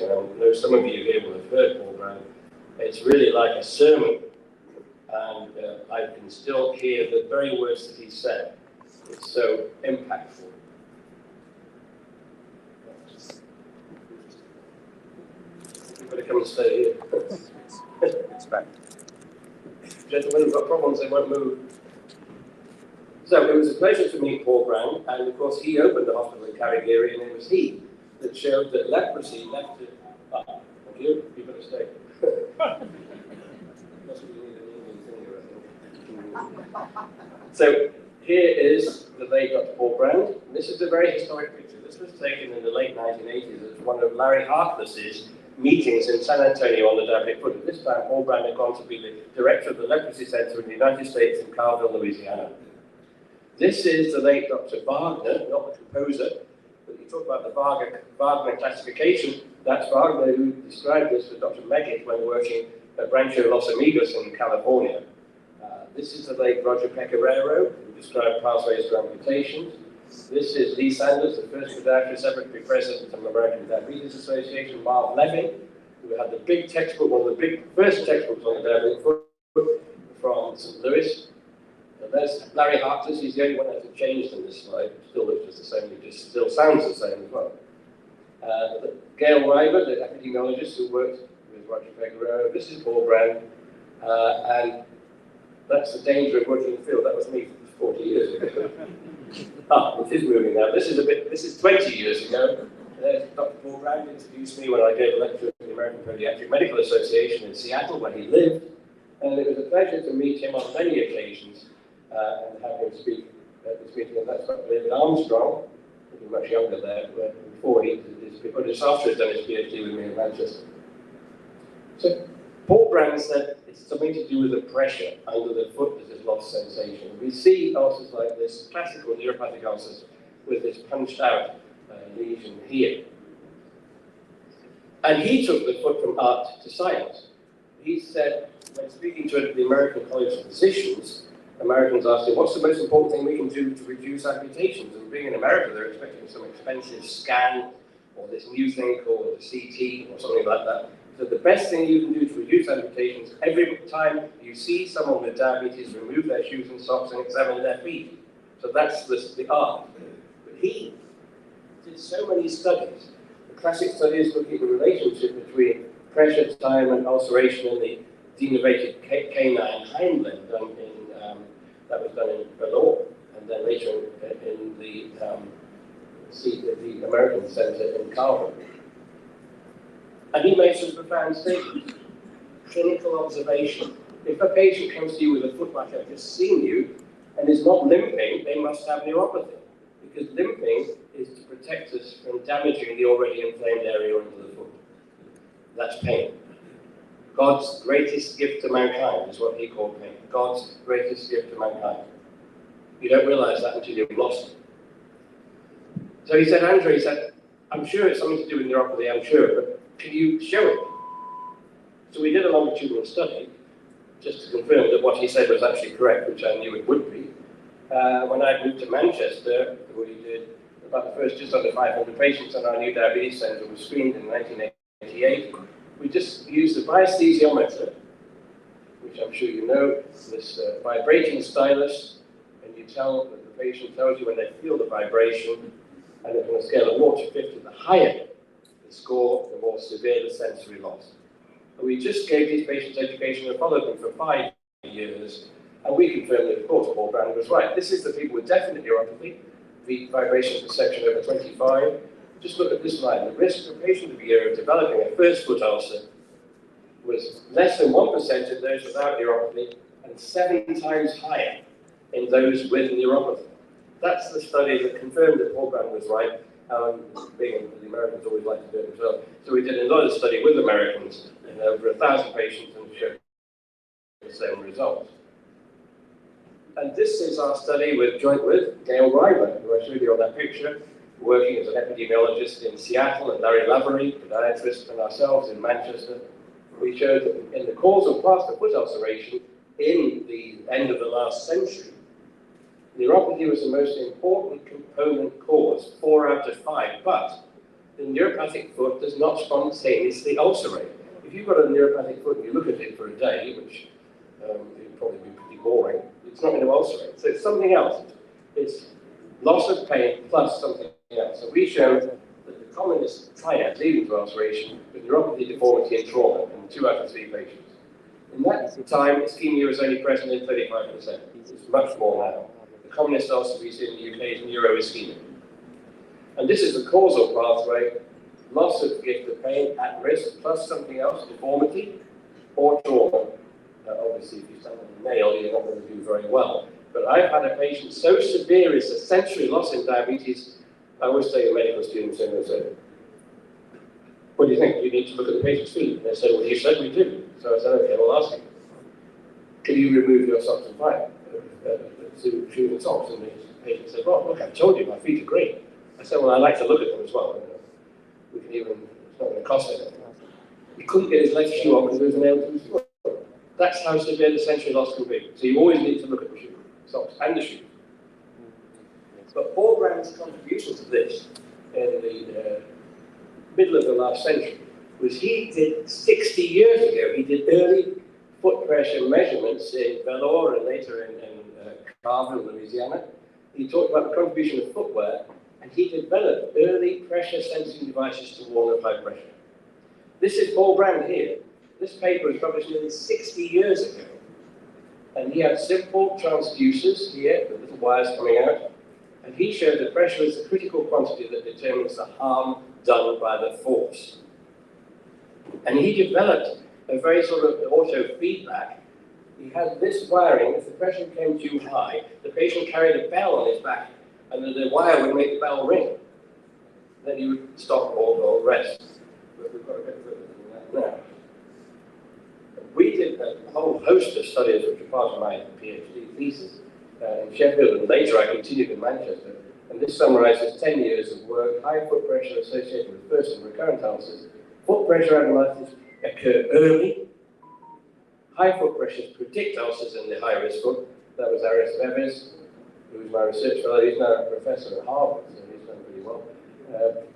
and I know some of you here will have heard Paul Brand. It's really like a sermon, and I can still hear the very words that he said. It's so impactful. You better come and stay here. It's back. Gentlemen who've got problems, they won't move. So it was a pleasure to meet Paul Brand, and of course he opened the hospital in Carigiri, and it was he that showed that leprosy left it. Ah, thank you. You better stay. So here is the late Dr. Paul Brand. This is a very historic picture. This was taken in the late 1980s as one of Larry Harkless's meetings in San Antonio on the Davidic Foot. At this time, Paul Brand had gone to be the director of the Leprosy Center in the United States in Carville, Louisiana. This is the late Dr. Wagner, not the composer, but you talk about the Wagner classification. That's Wagner who described this with Dr. Meggitt when working at Rancho Los Amigos in California. This is the late Roger Pecoraro, who described pathways to amputations. This is Lee Sanders, the first podiatrist ever to be president of the American Diabetes Association. Marv Levin, who had the big textbook, one of the first textbooks on the diabetic foot from St. Louis. And there's Larry Harkless. He's the only one that hasn't changed in this slide. Still looks just the same, he just still sounds the same as well. Gail Reiber, the epidemiologist who worked with Roger Pecoraro. This is Paul Brand. And that's the danger of working in the field. That was me 40 years ago. It is moving now. This is 20 years ago. Dr. Paul Brand introduced me when I gave a lecture at the American Podiatric Medical Association in Seattle, where he lived. And it was a pleasure to meet him on many occasions and have him speak at this meeting. And that's Dr. David Armstrong, who was much younger there, before just after he'd done his PhD with me in Manchester. So Paul Brand said it's something to do with the pressure under the foot that has lost sensation. We see ulcers like this, classical neuropathic ulcers, with this punched out lesion here. And he took the foot from art to science. He said, when speaking to the American College of Physicians, Americans asked him, what's the most important thing we can do to reduce amputations? And being in America, they're expecting some expensive scan, or this new thing called a CT, or something like that. So the best thing you can do to reduce amputations, every time you see someone with diabetes, remove their shoes and socks and examine their feet. So that's the art. But he did so many studies. The classic studies looking at the relationship between pressure, time, and ulceration in the denervated canine hind limb that was done in Vellore, and then later in the American Center in Carver. And he made some profound statements. Clinical observation. If a patient comes to you with a foot like I've just seen you, and is not limping, they must have neuropathy. Because limping is to protect us from damaging the already inflamed area under the foot. That's pain. God's greatest gift to mankind is what he called pain. God's greatest gift to mankind. You don't realize that until you've lost it. So he said, Andrew, he said, I'm sure it's something to do with neuropathy, I'm sure, but can you show it? So we did a longitudinal study, just to confirm that what he said was actually correct, which I knew it would be. When I moved to Manchester, we did about the first just under 500 patients on our new diabetes center was screened in 1988. We just used the biesthesiometer, which I'm sure you know, this vibrating stylus, and you tell that the patient tells you when they feel the vibration, and on a scale of 1 to 50, the higher the score, the more severe the sensory loss. And we just gave these patients education and followed them for 5 years, and we confirmed that, of course, Paul Brand was right. This is the people with definite neuropathy, the vibration perception over 25. Just look at this line. The risk for a patient of a year of developing a first foot ulcer was less than 1% in those without neuropathy and 7 times higher in those with neuropathy. That's the study that confirmed that Paul Brand was right. Being the Americans always like to do it as well. So we did another study with Americans in over 1,000 patients and showed the same results. And this is our study joint with Gail Reiber, who I showed you on that picture, working as an epidemiologist in Seattle, and Larry Lavery, podiatrist, and ourselves in Manchester. We showed that in the causal plaster foot ulceration in the end of the last century, neuropathy was the most important component cause, 4 out of 5, but the neuropathic foot does not spontaneously ulcerate. If you've got a neuropathic foot and you look at it for a day, which would probably be pretty boring, it's not going to ulcerate. So it's something else. It's loss of pain plus something else. So we showed that the commonest triad leading to ulceration was neuropathy, deformity, and trauma in 2 out of 3 patients. In that time, ischemia was only present in 35%. It's much more now. The commonest ulcer we see in the UK is neuroischemia. And this is the causal pathway: loss of gift of pain at risk, plus something else, deformity or trauma. Obviously, if you stand on a nail, you're not going to do very well. But I've had a patient so severe as a sensory loss in diabetes. I always say to medical students, and they say, "What do you think? You need to look at the patient's feet." And they say, "Well, you said we do." So I said, "Okay, well, ask him, can you remove your socks and fire? Shoes and socks?" And the patient said, "Well, look, I've told you, my feet are great." I said, "Well, I'd like to look at them as well. We can even, it's not going to cost anything." He couldn't get his left shoe on because there was a nail to his foot. That's how severe the sensory loss can be. So you always need to look at the shoe, socks, and the shoes. But Paul Brand's contribution to this in the middle of the last century was he did 60 years ago, he did early foot pressure measurements in Vellore and later in Carville, Louisiana. He talked about the contribution of footwear, and he developed early pressure sensing devices to warn of high pressure. This is Paul Brand here. This paper was published nearly 60 years ago. And he had simple transducers here, with little wires coming out, and he showed that pressure is the critical quantity that determines the harm done by the force. And he developed a very sort of auto feedback. He had this wiring. If the pressure came too high, the patient carried a bell on his back, and the wire would make the bell ring. Then he would stop or rest. But we've got a bit further than that now. We did a whole host of studies, which are part of my PhD thesis in Sheffield, and later I continued in Manchester. And this summarizes 10 years of work. High foot pressure associated with first and recurrent ulcers. Foot pressure abnormalities occur early. High foot pressures predict ulcers in the high-risk foot. That was Aris Bevis, who was my research fellow. He's now a professor at Harvard, so he's done pretty well.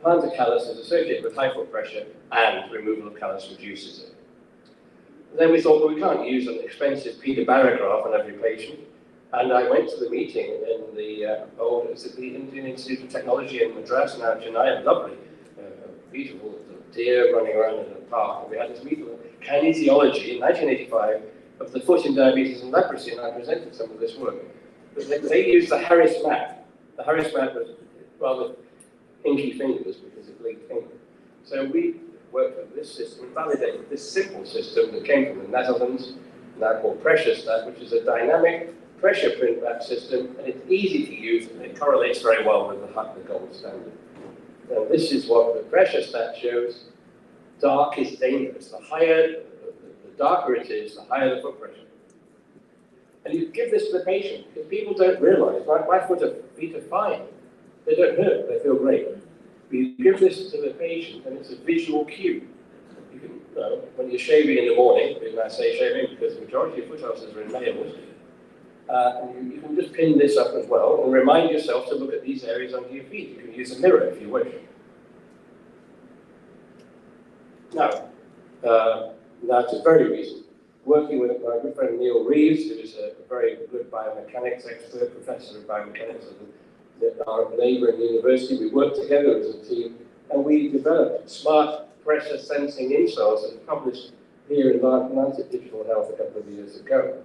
Plantar callus is associated with high foot pressure, and removal of callus reduces it. Then we thought, well, we can't use an expensive Peter barograph on every patient. And I went to the meeting in the the Indian Institute of Technology in Madras, now Chennai, lovely, beautiful deer running around in a park. And we had this meeting on kinesiology in 1985 of the foot in diabetes and leprosy, and I presented some of this work. But they used the Harris map. The Harris map was rather inky fingers because it leaked ink. So we worked with this system and validated this simple system that came from the Netherlands, now called PressureStat, which is a dynamic pressure print map system, and it's easy to use, and it correlates very well with the gold standard. Now, this is what the PressureStat shows. Dark is dangerous. The higher, the darker it is, the higher the foot pressure. And you give this to the patient, because people don't realize, my feet are fine. They don't hurt, they feel great. But you give this to the patient, and it's a visual cue. You can, when you're shaving in the morning, and I say shaving because the majority of foot ulcers are in males, and you can just pin this up as well and remind yourself to look at these areas under your feet. You can use a mirror if you wish. Now, that's a very recent. Working with my good friend Neil Reeves, who is a very good biomechanics expert, professor of biomechanics at our neighbouring university. We worked together as a team, and we developed smart pressure sensing insoles that were published here in Lancet Digital Health a couple of years ago.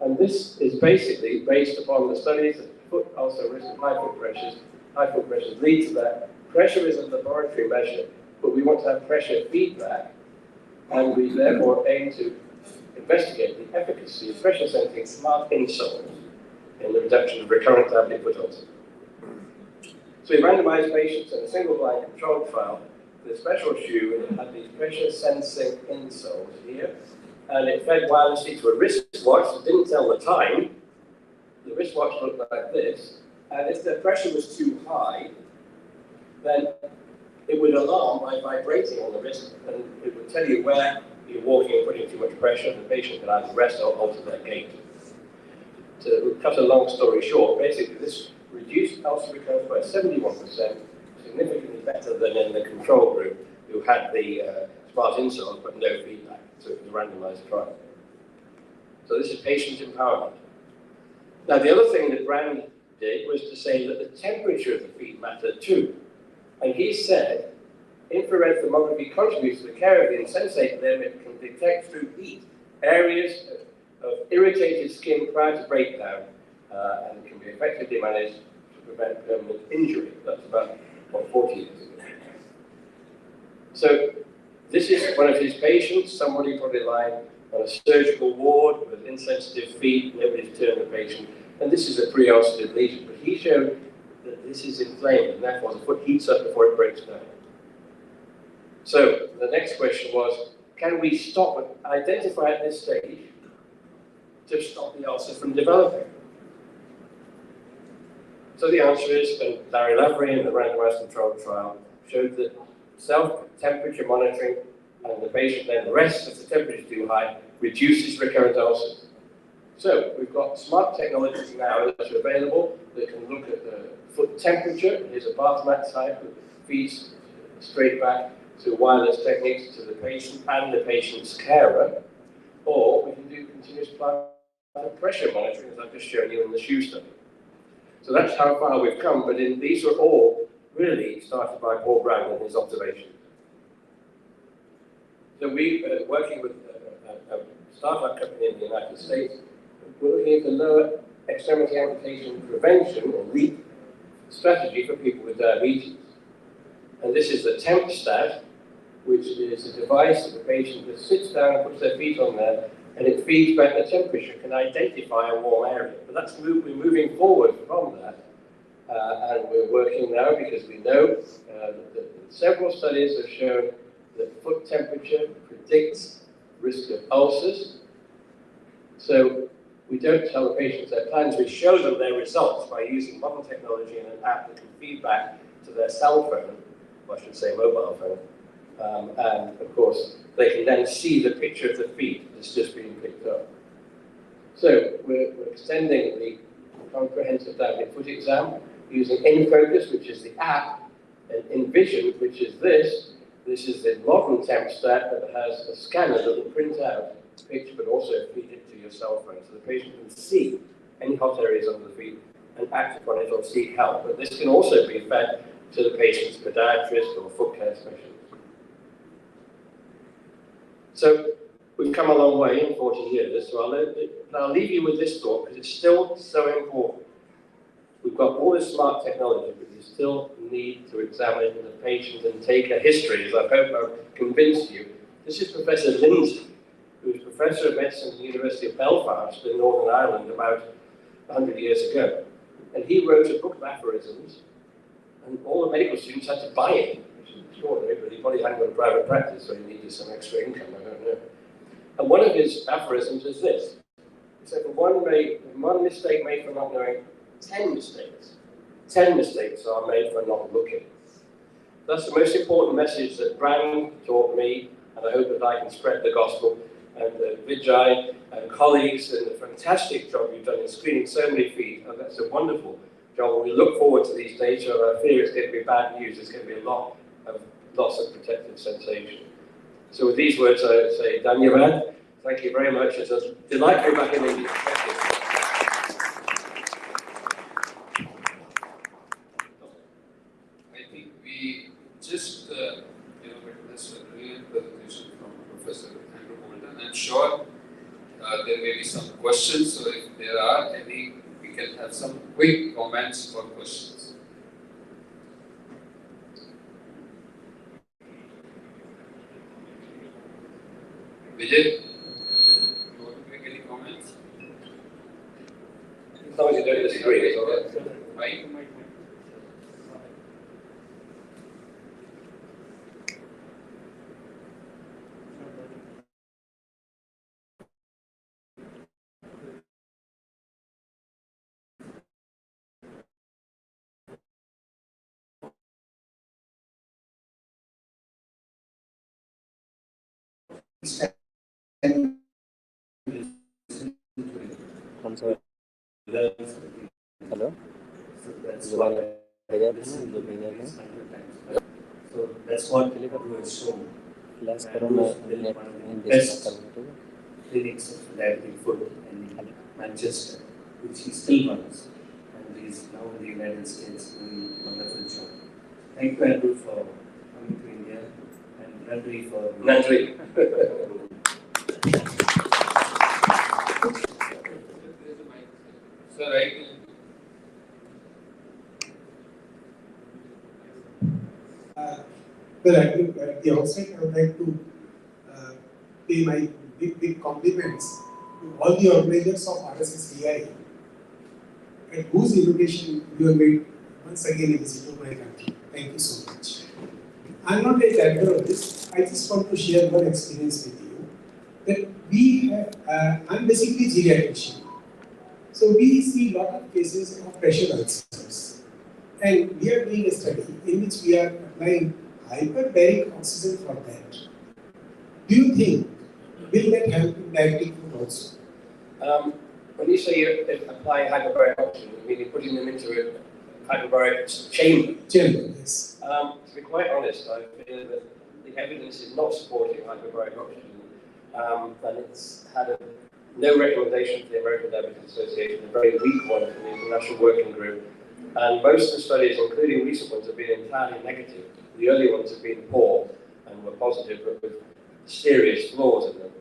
And this is basically based upon the studies that foot ulcer risk of high foot pressures. High foot pressures lead to that. Pressure is a laboratory measure, but we want to have pressure feedback, and we therefore aim to investigate the efficacy of pressure sensing smart insoles in the reduction of recurrent diabetic foot ulcers. So we randomized patients in a single-blind controlled trial with a special shoe, and it had these pressure sensing insoles here. And it fed wirelessly to a wristwatch that didn't tell the time. The wristwatch looked like this. And if the pressure was too high, then it would alarm by vibrating on the wrist, and it would tell you where you're walking and putting too much pressure. The patient could either rest or alter their gait. To cut a long story short, basically this reduced ulcer recurrence by 71%, significantly better than in the control group who had the smart insoles but no feedback. So it was a randomized trial. So this is patient empowerment. Now the other thing that Brand did was to say that the temperature of the feet mattered too. And he said, infrared thermography contributes to the care of the insensate limb. It can detect through heat areas of irritated skin prior to breakdown and can be effectively managed to prevent permanent injury. That's about, 40 years ago. So this is one of his patients, somebody probably lying on a surgical ward with insensitive feet, nobody's turned the patient, and this is a pre-ulcerative lesion, but he showed that this is inflamed, and therefore the foot heats up before it breaks down. So the next question was, can we stop, identify at this stage, to stop the ulcer from developing? So the answer is, and Larry Lavery in the randomized controlled trial showed that self-temperature monitoring and the patient then rests if the temperature is too high, reduces recurrent ulcers. So we've got smart technologies now that are available that can look at the foot temperature. Here's a bath mat type that feeds straight back to wireless techniques to the patient and the patient's carer. Or we can do continuous blood pressure monitoring, as I've just shown you in the shoe study. So that's how far we've come, but these are all really started by Paul Brand and his observations. So we, working with a startup company in the United States, we're looking at the lower extremity amputation prevention or LEAP strategy for people with diabetes. And this is the TempStat, which is a device that the patient just sits down and puts their feet on there, and it feeds back the temperature, can identify a warm area. But that's we're moving forward from that. And we're working now because we know that several studies have shown that foot temperature predicts risk of ulcers. So we don't tell the patients their plans, we show them their results by using modern technology and an app that can feed back to their cell phone, or I should say mobile phone. And of course, they can then see the picture of the feet that's just being picked up. So we're extending the comprehensive diabetic foot exam using InFocus, which is the app, and Envision, which is this. This is the modern TempStat that has a scanner that will print out the picture, but also feed it to your cell phone, so the patient can see any hot areas under the feet and act upon it or seek help. But this can also be fed to the patient's podiatrist or foot care specialist. So we've come a long way in 40 years, so I'll leave you with this thought because it's still so important. We've got all this smart technology, but you still need to examine the patient and take a history, as I hope I've convinced you. This is Professor Lindsay, who was Professor of Medicine at the University of Belfast in Northern Ireland about 100 years ago. And he wrote a book of aphorisms, and all the medical students had to buy it, which is extraordinary, but he probably hadn't got a private practice, so he needed some extra income, I don't know. And one of his aphorisms is this. He said, one mistake made for not knowing, 10 mistakes. 10 mistakes are made for not looking. That's the most important message that Brand taught me, and I hope that I can spread the gospel. And Vijay and colleagues, and the fantastic job you've done in screening so many feet. And that's a wonderful job. We look forward to these data. I fear it's going to be bad news. There's going to be a lot of loss of protective sensation. So with these words, I say, Dhanyavad. Thank you very much. It's a delight to be back in India. Thank you. I think we just witnessed a brilliant presentation from Professor Andrew Bolton. I'm sure there may be some questions, so if there are any, we can have some quick comments or questions. Vijay, you want to make any comments? As long as you don't disagree, it's all right. Right? I'm sorry. Hello? So that's what we have shown. Best clinics of diabetic foot in Manchester, which he still runs, and he is now in the United States doing a wonderful job. Thank you, Andrew, for coming to India, and Nandri for Nandri. So right. Well, at the outset, I would like to pay my big compliments to all the organizers of RSSDI, at whose invitation you have made once again a visit to my country. Thank you so much. I'm not a director of this. I just want to share one experience with you. That we have, I'm basically geriatrician. So we see a lot of cases of pressure ulcers. And we are doing a study in which we are applying hyperbaric oxygen for that. Do you think, will that help in diabetic foot also? When you say you're applying hyperbaric oxygen, you mean you're putting them into a hyperbaric chamber? Chamber, yes. To be quite honest, I feel that the evidence is not supporting hyperbaric oxygen, and it's had no recommendation from the American Diabetes Association, a very weak one from the International Working Group. And most of the studies, including recent ones, have been entirely negative. The early ones have been poor and were positive, but with serious flaws in them.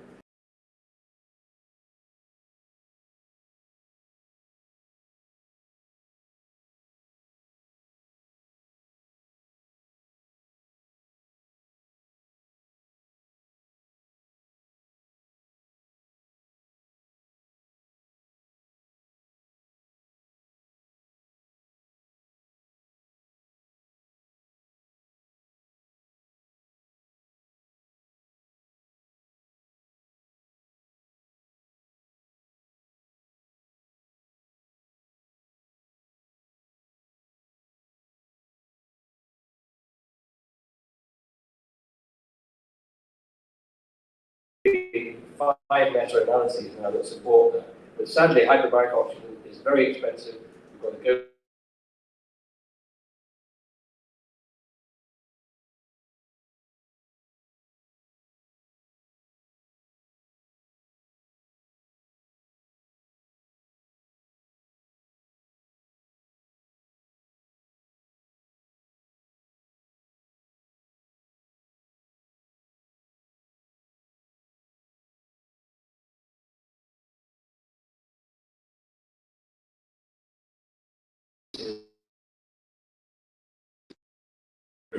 Five meta-analyses now that support that. But sadly, hyperbaric oxygen is very expensive. You've got to go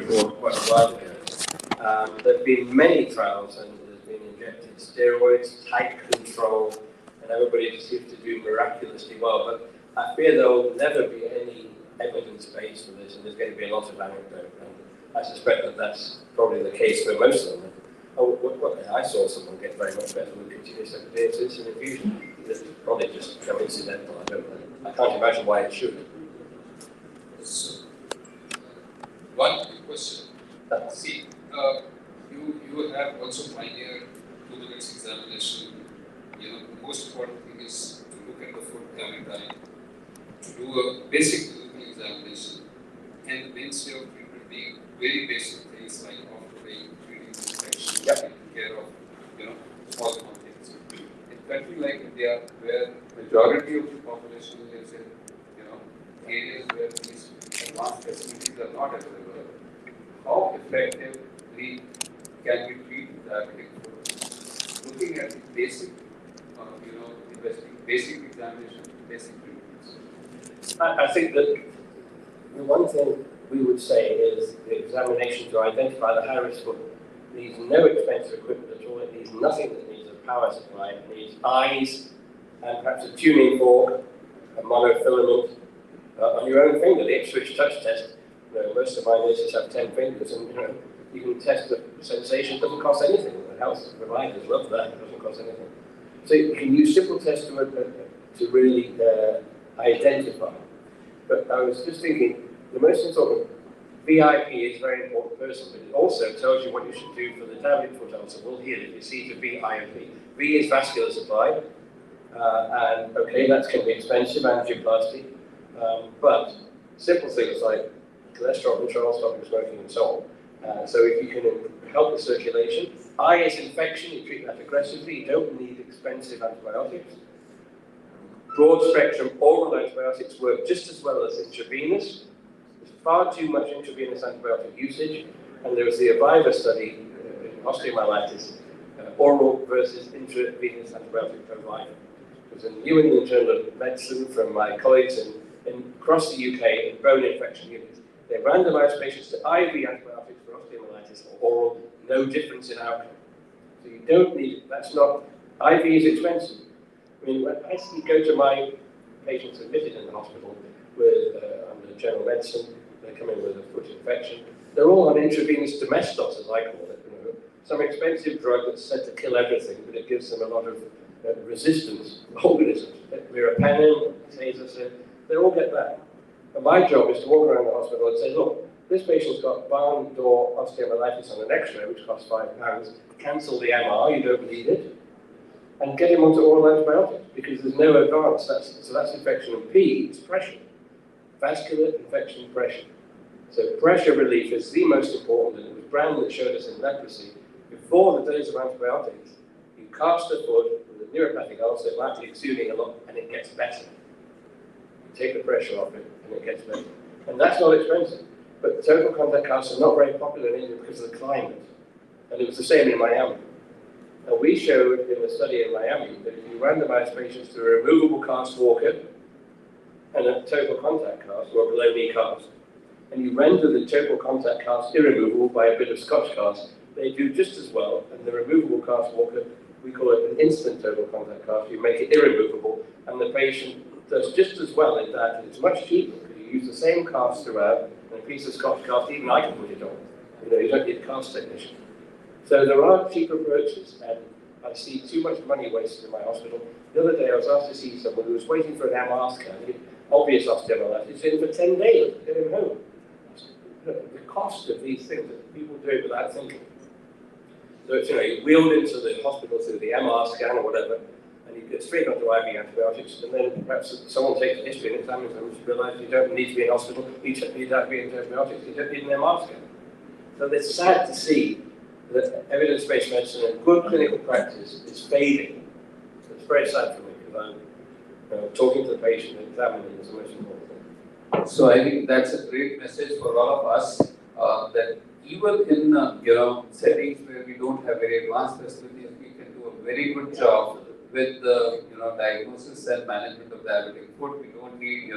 for quite a while ago. There have been many trials and there's been injected steroids, tight control, and everybody just seems to do miraculously well. But I fear there will never be any evidence base for this, and there's going to be a lot of anecdote. And I suspect that that's probably the case for most of them. I saw someone get very much better with continuous insulin infusion. This is probably just coincidental, I don't know. I can't imagine why it should. So, one quick question. See, you have also pioneered 2 minutes examination. You know, the most important thing is to look at the foot every time, to do a basic clinical examination, and the mainstay of treatment being very basic things like offering, treating infection, taking care of, you know, all the things. In a country like India, where majority of the population lives in, you know, areas where these advanced facilities are not available, how effectively can we treat diabetic foot? Looking at the basic, you know, investing basic examination, basic treatments. I think that the one thing we would say is the examination to identify the high-risk foot needs no expensive equipment at all. It needs nothing that needs a power supply. It needs eyes and perhaps a tuning fork, a monofilament on your own finger, the Ipswich touch test. You know, most of my nurses have 10 fingers, and you know, you can test the sensation. It doesn't cost anything. The health providers love that. It doesn't cost anything. So you can use simple tests to really identify. But I was just thinking, the most important VIP is a very important person, but it also tells you what you should do for the diabetic foot ulcer. We'll hear that you see to VIP. V is vascular supply, and okay, that's going to be expensive, angioplasty, but simple things like cholesterol control, stopping smoking, and so on. So if you can help the circulation, eye is infection, you treat that aggressively, you don't need expensive antibiotics. Broad spectrum oral antibiotics work just as well as intravenous. There's far too much intravenous antibiotic usage, and there was the Aviva study in osteomyelitis, oral versus intravenous antibiotic provider. It was in the New England Journal of Medicine from my colleagues across the UK in bone infection units. They randomized patients to IV antibiotics for osteomyelitis or oral, no difference in outcome. So you don't need it. That's not, IV is expensive. I mean, when I go to my patients admitted in the hospital with under general medicine, they come in with a foot infection. They're all on intravenous Domestos, as I call it. You know, some expensive drug that's said to kill everything, but it gives them a lot of resistance organisms. Mirapenem, Tazocin, they all get that. And my job is to walk around the hospital and say, look, this patient's got barn door osteomyelitis on an X-ray, which costs £5. Cancel the MR, you don't need it, and get him onto oral antibiotics because there's no advance. So that's infection. And P is pressure, vascular infection pressure. So pressure relief is the most important, and it was Brown that showed us in leprosy. Before the days of antibiotics, you cast a foot with a neuropathic ulcer, it might be exuding a lot, and it gets better. You take the pressure off it, and it gets better. And that's not expensive. But total contact casts are not very popular in India because of the climate. And it was the same in Miami. And we showed in the study in Miami that if you randomize patients to a removable cast walker and a total contact cast, or a below knee cast, and you render the total contact cast irremovable by a bit of Scotch cast, they do just as well. And the removable cast walker, we call it an instant total contact cast. You make it irremovable, and the patient does just as well in that. It's much cheaper because you use the same cast throughout, and a piece of Scotch cast, even I can put it on. You know, you don't need a cast technician. So there are cheap approaches, and I see too much money wasted in my hospital. The other day I was asked to see someone who was waiting for an MR scan, obvious osteomyelitis, in for 10 days to get him home. The cost of these things that people do it without thinking. So it's, you know, you wheeled into the hospital through the MR scan or whatever, and you get straight onto IV antibiotics, and then perhaps someone takes a history and examines them and realizes you don't need to be in hospital, you don't need IV antibiotics, you don't need an MR scan. So it's sad to see that evidence-based medicine and good clinical practice is fading. It's very sad for me because I'm talking to the patient and examining is the most important thing. So I think that's a great message for all of us that even in settings where we don't have very advanced facilities, we can do a very good job with the diagnosis and management of diabetic foot. We don't need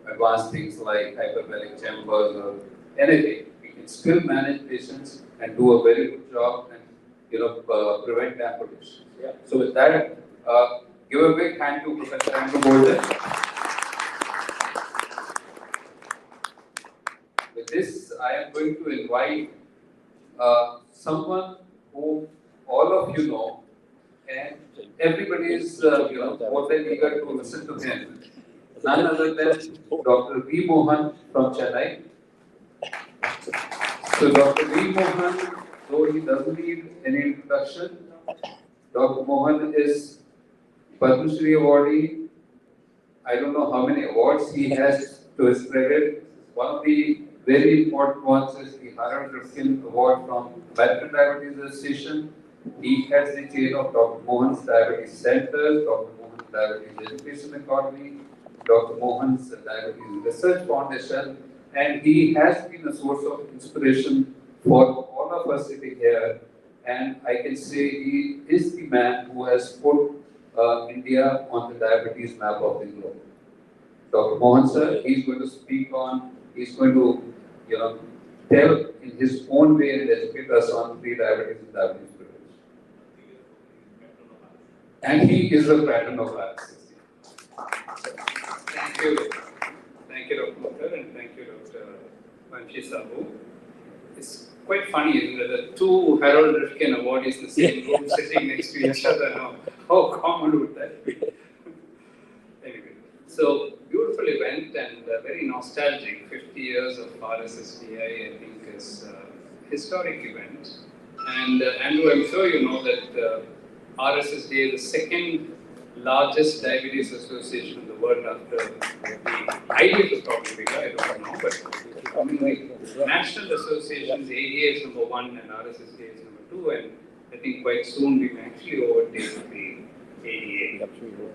advanced things like hyperbaric chambers or anything. We can still manage patients and do a very good job and prevent amputation. Yeah. So with that, give a big hand to Professor Andrew Bolton. With this, I am going to invite someone who all of you know, and everybody is more than eager to listen to him. None other than Dr. V. Mohan from Chennai. So Dr. V. Mohan, though he doesn't need any introduction, Dr. Mohan is Padma Shri awardee. I don't know how many awards he has to his credit. One of the very important ones is the Harold Rifkin Award from American Diabetes Association. He has the chain of Dr. Mohan's Diabetes Centers, Dr. Mohan's Diabetes Education Academy, Dr. Mohan's Diabetes Research Foundation, and he has been a source of inspiration for all of us sitting here. And I can say he is the man who has put India on the diabetes map of the globe. Dr. Mohan sir, he's going to speak on, he's going to tell in his own way and educate us on pre-diabetes and diabetes prevention. And he is a pattern of RSS. Thank you. Thank you, Dr. Mukhtar, and thank you, Dr. Vanshi Sabu. It's quite funny, isn't it? The two Harold Rifkin awardees in the same room sitting next to each other now. How common would that be? Anyway, so beautiful event and very nostalgic. 50 years of RSSDI, I think, is a historic event. And Andrew, I'm sure you know that RSSDI is the second largest diabetes association in the world after the IDF is probably bigger, I don't know, but commonly. National associations, ADA is number 1 and RSSDA is number 2, and I think quite soon we may actually overtake the ADA.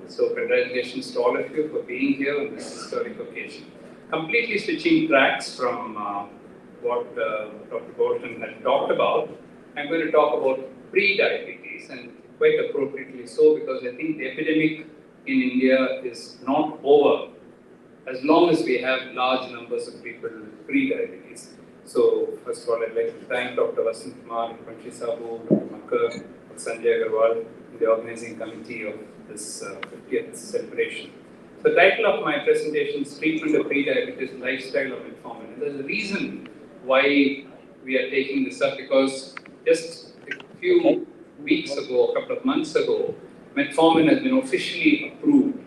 So congratulations to all of you for being here on this historic occasion. Completely switching tracks from what Dr. Bolton had talked about, I'm going to talk about pre-diabetes, and quite appropriately so, because I think the epidemic in India is not over as long as we have large numbers of people with pre-diabetes. So first of all, I'd like to thank Dr. Vasant Kumar, Panchi Sabu, Dr. Makkar, Sanjay Agarwal, the organizing committee of this 50th celebration. The title of my presentation is Treatment of Pre-Diabetes, Lifestyle of Metformin. And there's a reason why we are taking this up, because just a few weeks ago, a couple of months ago, metformin has been officially approved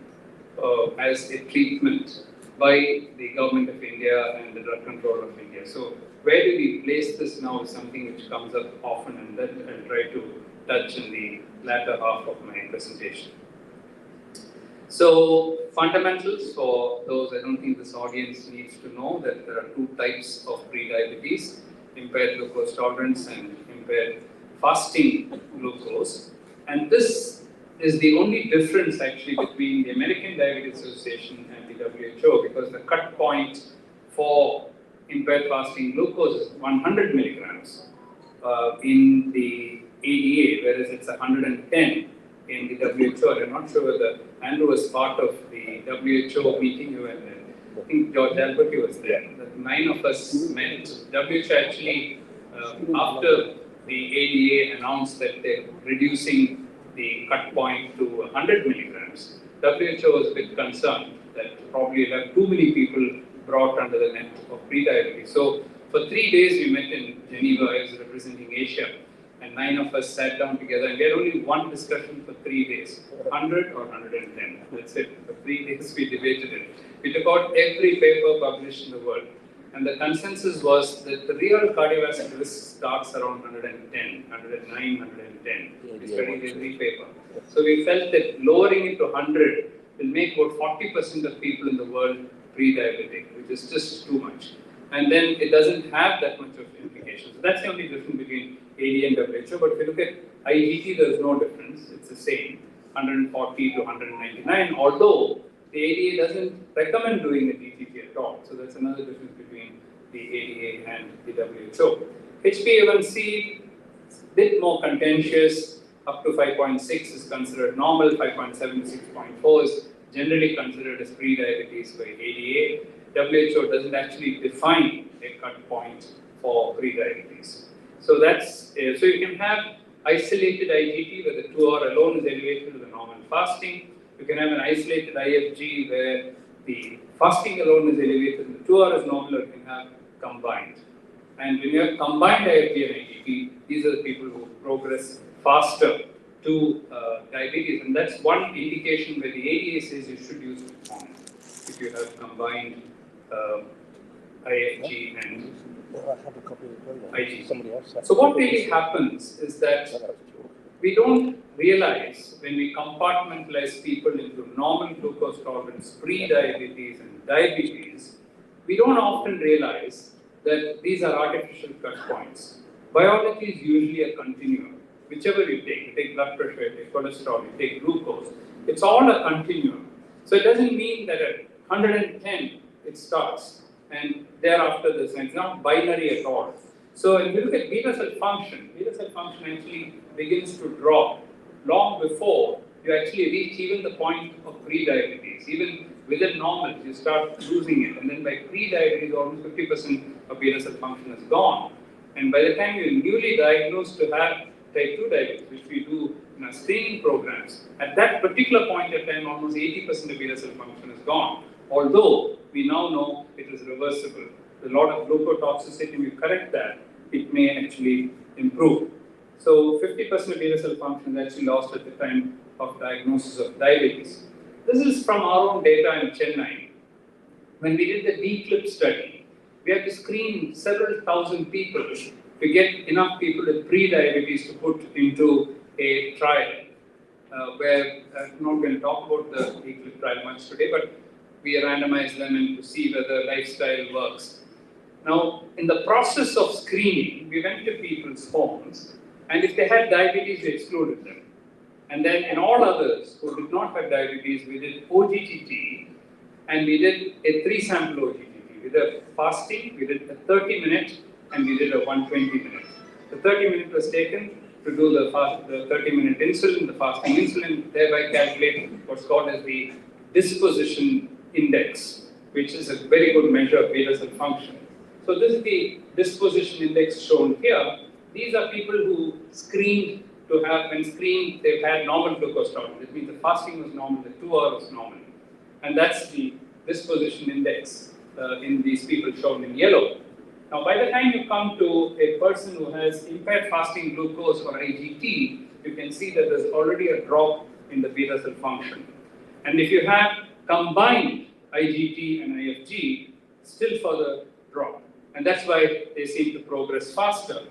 as a treatment by the Government of India and the Drug Control of India. So where do we place this now is something which comes up often, and that I'll try to touch in the latter half of my presentation. So fundamentals for those, I don't think this audience needs to know that there are 2 types of pre-diabetes, impaired glucose tolerance and impaired fasting glucose. And this is the only difference actually between the American Diabetes Association and the WHO, because the cut point for impaired fasting glucose is 100 milligrams in the ADA, whereas it's 110 in the WHO. I'm not sure whether Andrew was part of the WHO meeting you were there. I think George Alberti was there. The 9 of us met. WHO actually, after the ADA announced that they're reducing the cut point to 100 milligrams, WHO was a bit concerned that probably you'll have too many people brought under the net of pre-diabetes. So for 3 days we met in Geneva. I was representing Asia, and 9 of us sat down together, and we had only one discussion for 3 days, 100 or 110. That's it. For 3 days we debated it. We took out every paper published in the world, and the consensus was that the real cardiovascular risk starts around 110, 109, 110. We studied every paper. So we felt that lowering it to 100 will make about 40% of people in the world pre-diabetic, which is just too much. And then it doesn't have that much of implications. So that's the only difference between ADA and WHO. But if you look at IGT, there's no difference. It's the same, 140 to 199, although the ADA doesn't recommend doing the DTT at all. So that's another difference between the ADA and the WHO. HbA1c, bit more contentious. Up to 5.6 is considered normal, 5.7 to 6.4 is generally considered as pre-diabetes by ADA. WHO doesn't actually define a cut point for pre-diabetes. So that's so you can have isolated IGT where the 2-hour alone is elevated to the normal fasting. You can have an isolated IFG where the fasting alone is elevated and the 2-hour is normal, or you can have combined. And when you have combined IFG and IGT, these are the people who progress faster to diabetes, and that's one indication where the ADA says you should use metformin if you have combined IFG and IgG. So what really happens is that we don't realize when we compartmentalize people into normal glucose tolerance, pre-diabetes and diabetes, we don't often realize that these are artificial cut points. Biology is usually a continuum. Whichever you take blood pressure, you take cholesterol, you take glucose, it's all a continuum. So it doesn't mean that at 110 it starts and thereafter it's not binary at all. So if you look at beta cell function actually begins to drop long before you actually reach even the point of pre-diabetes. Even within normal, you start losing it, and then by pre-diabetes, almost 50% of beta cell function is gone. And by the time you're newly diagnosed to have type 2 diabetes, which we do in our screening programs, at that particular point of time, almost 80% of beta cell function is gone. Although we now know it is reversible. A lot of glucotoxicity, if you correct that, it may actually improve. So 50% of beta cell function is actually lost at the time of diagnosis of diabetes. This is from our own data in Chennai. When we did the DCLIP study, we had to screen several thousand people to get enough people with pre-diabetes to put into a trial, where I'm not going to talk about the DCLIP trial much today, but we randomized them in to see whether lifestyle works. Now, in the process of screening, we went to people's homes, and if they had diabetes, we excluded them. And then in all others who did not have diabetes, we did OGTT, and we did a 3-sample OGTT. We did fasting, we did a 30-minute, and we did a 120-minute. The 30-minute was taken to do the 30-minute insulin, the fasting insulin, thereby calculate what's called as the disposition index, which is a very good measure of beta cell function. So this is the disposition index shown here. These are people who screened to have, when screened, they've had normal glucose tolerance. That means the fasting was normal, the 2 hours was normal. And that's the disposition index in these people shown in yellow. Now, by the time you come to a person who has impaired fasting glucose or IGT, you can see that there's already a drop in the beta cell function. And if you have combined IGT and IFG, still further drop. And that's why they seem to progress faster.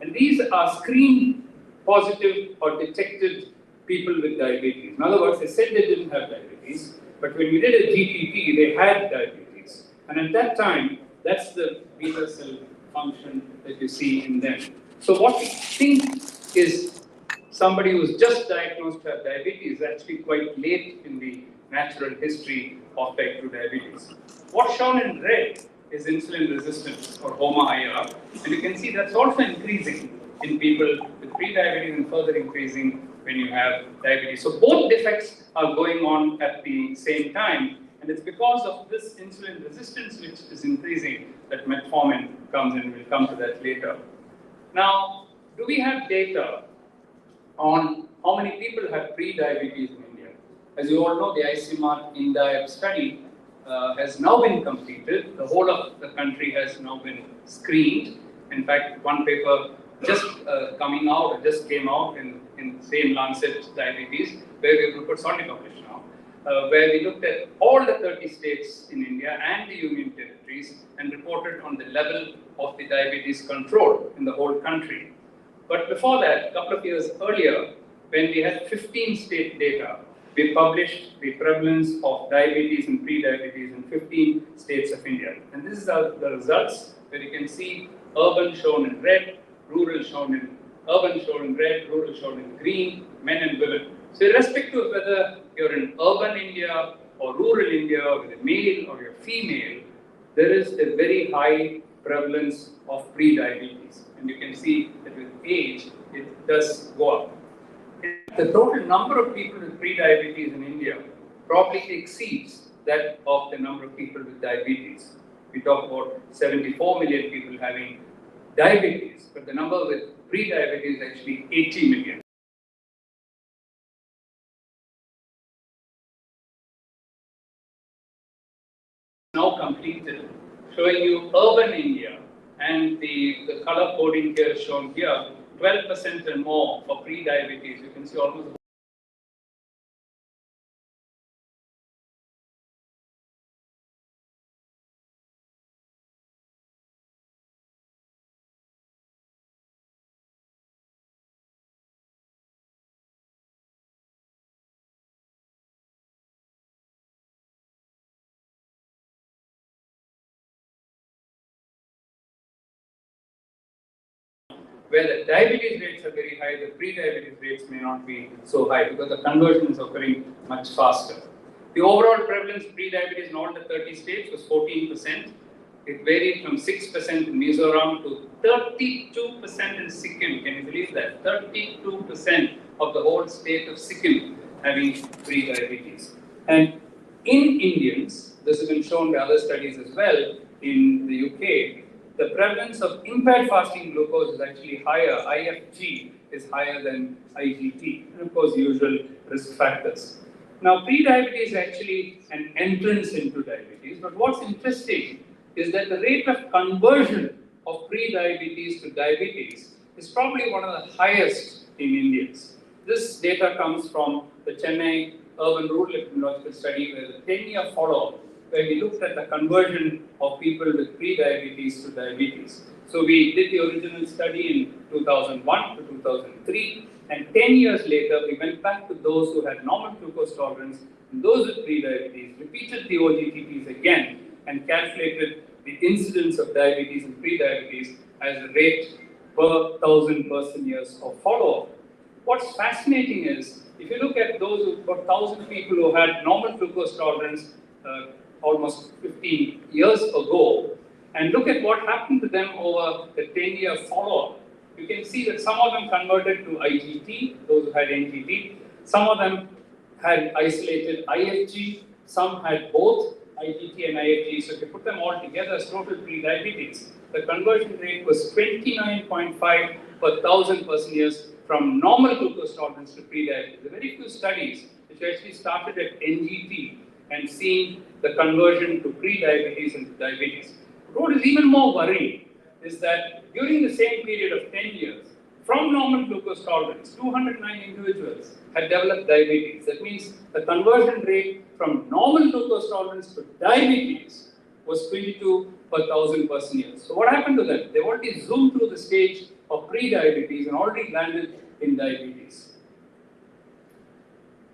And these are screen positive or detected people with diabetes. In other words, they said they didn't have diabetes, but when we did a GTT, they had diabetes. And at that time, that's the beta cell function that you see in them. So what we think is somebody who's just diagnosed to have diabetes is actually quite late in the natural history of type 2 diabetes. What's shown in red is insulin resistance or HOMA-IR, and you can see that's also increasing in people with pre-diabetes and further increasing when you have diabetes. So both defects are going on at the same time, and it's because of this insulin resistance which is increasing that metformin comes in. We'll come to that later. Now, do we have data on how many people have pre-diabetes in India? As you all know, the ICMR INDIAB study has now been completed. The whole of the country has now been screened. In fact, one paper just coming out, just came out in same Lancet Diabetes, where we will put shortly published now, where we looked at all the 30 states in India and the union territories and reported on the level of the diabetes control in the whole country. But before that, a couple of years earlier, when we had 15 state data, we published the prevalence of diabetes and pre-diabetes in 15 states of India. And this is the results, where you can see urban shown in red, rural shown in, urban shown in red, rural shown in green, men and women. So irrespective of whether you're in urban India or rural India, with a male or you're female, there is a very high prevalence of pre-diabetes. And you can see that with age, it does go up. The total number of people with pre-diabetes in India probably exceeds that of the number of people with diabetes. We talk about 74 million people having diabetes, but the number with pre-diabetes is actually 80 million. Now completed, showing you urban India, and the color coding here is shown here, 12% and more for pre-diabetes. You can see almost where the diabetes rates are very high, the pre-diabetes rates may not be so high because the conversion is occurring much faster. The overall prevalence of pre-diabetes in all the 30 states was 14%. It varied from 6% in Mizoram to 32% in Sikkim. Can you believe that? 32% of the whole state of Sikkim having pre-diabetes. And in Indians, this has been shown by other studies as well in the UK, the prevalence of impaired fasting glucose is actually higher. IFG is higher than IGT, and of course, usual risk factors. Now, pre-diabetes is actually an entrance into diabetes, but what's interesting is that the rate of conversion of pre-diabetes to diabetes is probably one of the highest in Indians. This data comes from the Chennai Urban Rural Epidemiological Study, where the 10-year follow-up, where we looked at the conversion of people with pre-diabetes to diabetes. So we did the original study in 2001 to 2003, and 10 years later, we went back to those who had normal glucose tolerance and those with pre-diabetes, repeated the OGTTs again, and calculated the incidence of diabetes and pre-diabetes as a rate per 1,000 person years of follow-up. What's fascinating is, if you look at those who, for 1,000 people who had normal glucose tolerance almost 15 years ago, and look at what happened to them over the 10-year follow-up, you can see that some of them converted to IGT, those who had NGT, some of them had isolated IFG, some had both IGT and IFG. So if you put them all together as total pre-diabetes, the conversion rate was 29.5 per 1,000 person years from normal glucose tolerance to pre-diabetes. There are very few studies which actually started at NGT and seeing the conversion to pre-diabetes and to diabetes. What is even more worrying is that during the same period of 10 years, from normal glucose tolerance, 209 individuals had developed diabetes. That means the conversion rate from normal glucose tolerance to diabetes was 22 per 1,000 person years. So what happened to them? They already zoomed through the stage of pre-diabetes and already landed in diabetes.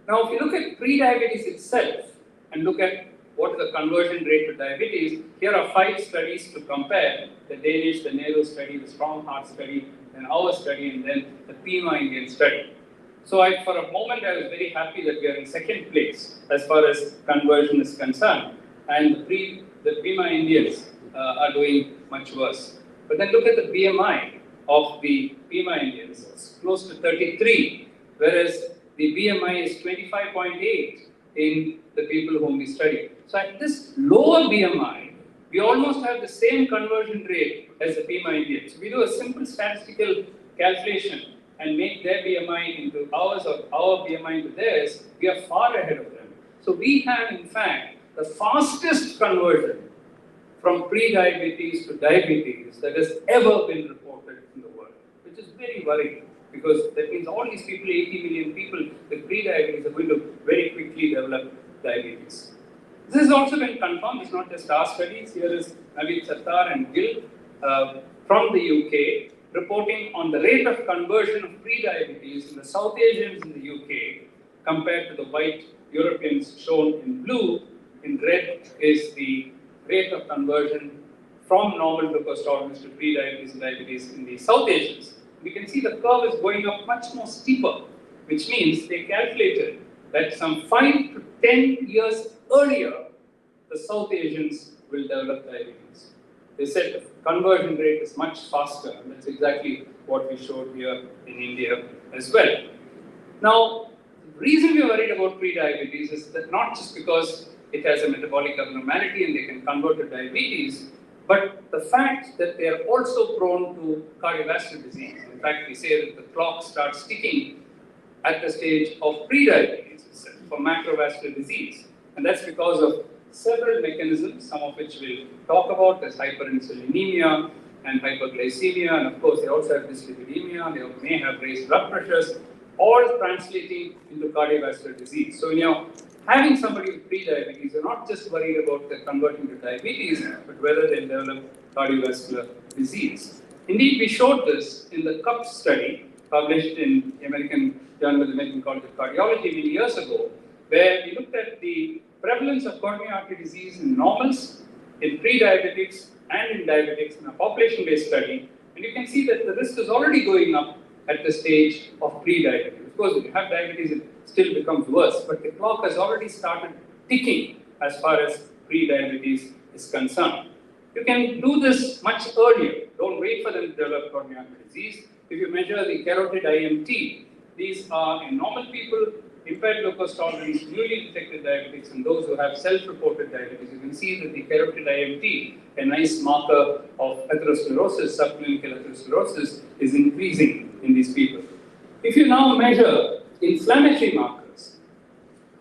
Now, if you look at pre-diabetes itself and look at what is the conversion rate to diabetes, here are 5 studies to compare: the Danish, the Nehru study, the Strong Heart study, and our study, and then the Pima Indian study. So for a moment, I was very happy that we are in second place as far as conversion is concerned, and the Pima Indians are doing much worse. But then look at the BMI of the Pima Indians. It's close to 33, whereas the BMI is 25.8 in the people whom we study. So at this lower BMI, we almost have the same conversion rate as the Pima Indians. We do a simple statistical calculation and make their BMI into ours or our BMI into theirs, we are far ahead of them. So we have, in fact, the fastest conversion from pre-diabetes to diabetes that has ever been reported in the world, which is very worrying, because that means all these people, 80 million people with pre-diabetes, are going to very quickly develop diabetes. This has also been confirmed. It's not just our studies. Here is Naveed Sattar and Gill from the UK reporting on the rate of conversion of pre-diabetes in the South Asians in the UK compared to the white Europeans shown in blue. In red is the rate of conversion from normal glucose tolerance to pre-diabetes and diabetes in the South Asians. We can see the curve is going up much more steeper, which means they calculated that some 5 to 10 years earlier, the South Asians will develop diabetes. They said the conversion rate is much faster, and that's exactly what we showed here in India as well. Now, the reason we are worried about pre-diabetes is that not just because it has a metabolic abnormality and they can convert to diabetes, but the fact that they are also prone to cardiovascular disease. In fact, we say that the clock starts ticking at the stage of pre-diabetes for macrovascular disease. And that's because of several mechanisms, some of which we'll talk about. There's hyperinsulinemia and hyperglycemia, and of course they also have dyslipidemia, they may have raised blood pressures, all translating into cardiovascular disease. So when you're having somebody with pre-diabetes, you're not just worried about their converting to diabetes, but whether they'll develop cardiovascular disease. Indeed, we showed this in the CUP study published in the American Journal of the American College of Cardiology many years ago, where we looked at the prevalence of coronary artery disease in normals, in pre-diabetics, and in diabetics in a population-based study. And you can see that the risk is already going up at the stage of pre-diabetes. Of course, if you have diabetes, it still becomes worse, but the clock has already started ticking as far as pre-diabetes is concerned. You can do this much earlier. Don't wait for them to develop coronary artery disease. If you measure the carotid IMT, these are in normal people, impaired glucose tolerance, newly detected diabetics, and those who have self-reported diabetes. You can see that the carotid IMT, a nice marker of atherosclerosis, subclinical atherosclerosis, is increasing in these people. If you now measure inflammatory markers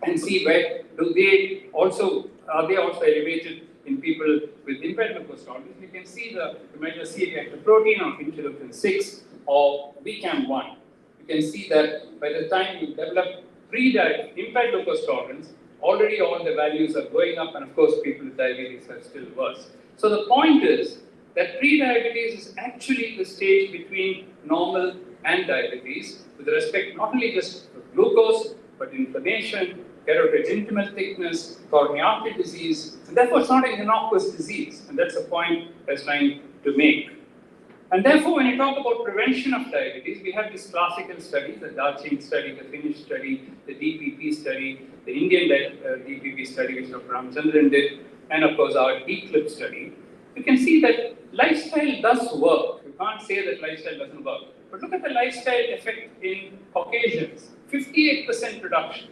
and see where are they also elevated in people with impaired glucose tolerance, you can see you measure C-reactive protein or interleukin 6 or BCAM1. You can see that by the time you develop impaired glucose tolerance, already all the values are going up, and of course people with diabetes are still worse. So the point is that pre-diabetes is actually the stage between normal and diabetes with respect not only just to glucose, but inflammation, carotid intimal thickness, coronary artery disease, and therefore it's not an innocuous disease, and that's the point I was trying to make. And therefore, when you talk about prevention of diabetes, we have these classical studies, the Darjeeling study, the Finnish study, the DPP study, the Indian DPP study, which Dr. Ramachandran did, and of course our DCLIP study. You can see that lifestyle does work. You can't say that lifestyle doesn't work. But look at the lifestyle effect in Caucasians, 58% reduction.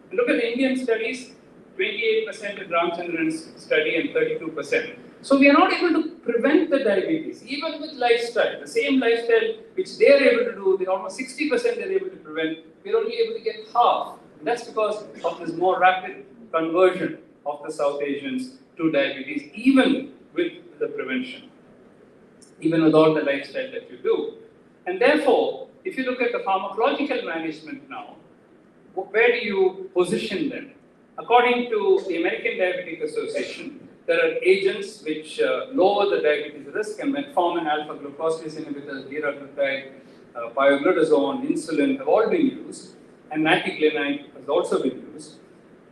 And look at the Indian studies, 28% in Ramachandran's study and 32%. So we are not able to prevent the diabetes, even with lifestyle. The same lifestyle which they are able to do, with almost 60% they are able to prevent, we are only able to get half. And that's because of this more rapid conversion of the South Asians to diabetes, even with the prevention, even without the lifestyle that you do. And therefore, if you look at the pharmacological management now, where do you position them? According to the American Diabetic Association, there are agents which lower the diabetes risk, and metformin, alpha-glucosidase inhibitors, liraglutide, pioglitazone, insulin have all been used, and natiglenide has also been used.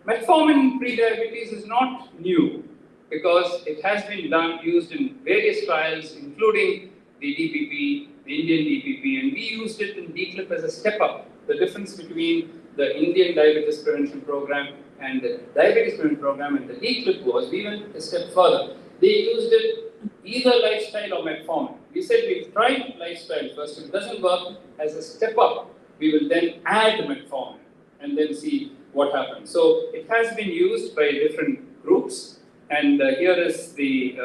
Metformin in pre-diabetes is not new because it has been used in various trials, including the DPP, the Indian DPP, and we used it in DCLIP as a step-up. The difference between the Indian Diabetes Prevention Program and the Diabetes Prevention Program and the DCLIP was we went a step further. They used it either lifestyle or metformin. We said we'll try lifestyle first. If it doesn't work, as a step up, we will then add metformin and then see what happens. So it has been used by different groups, and here is the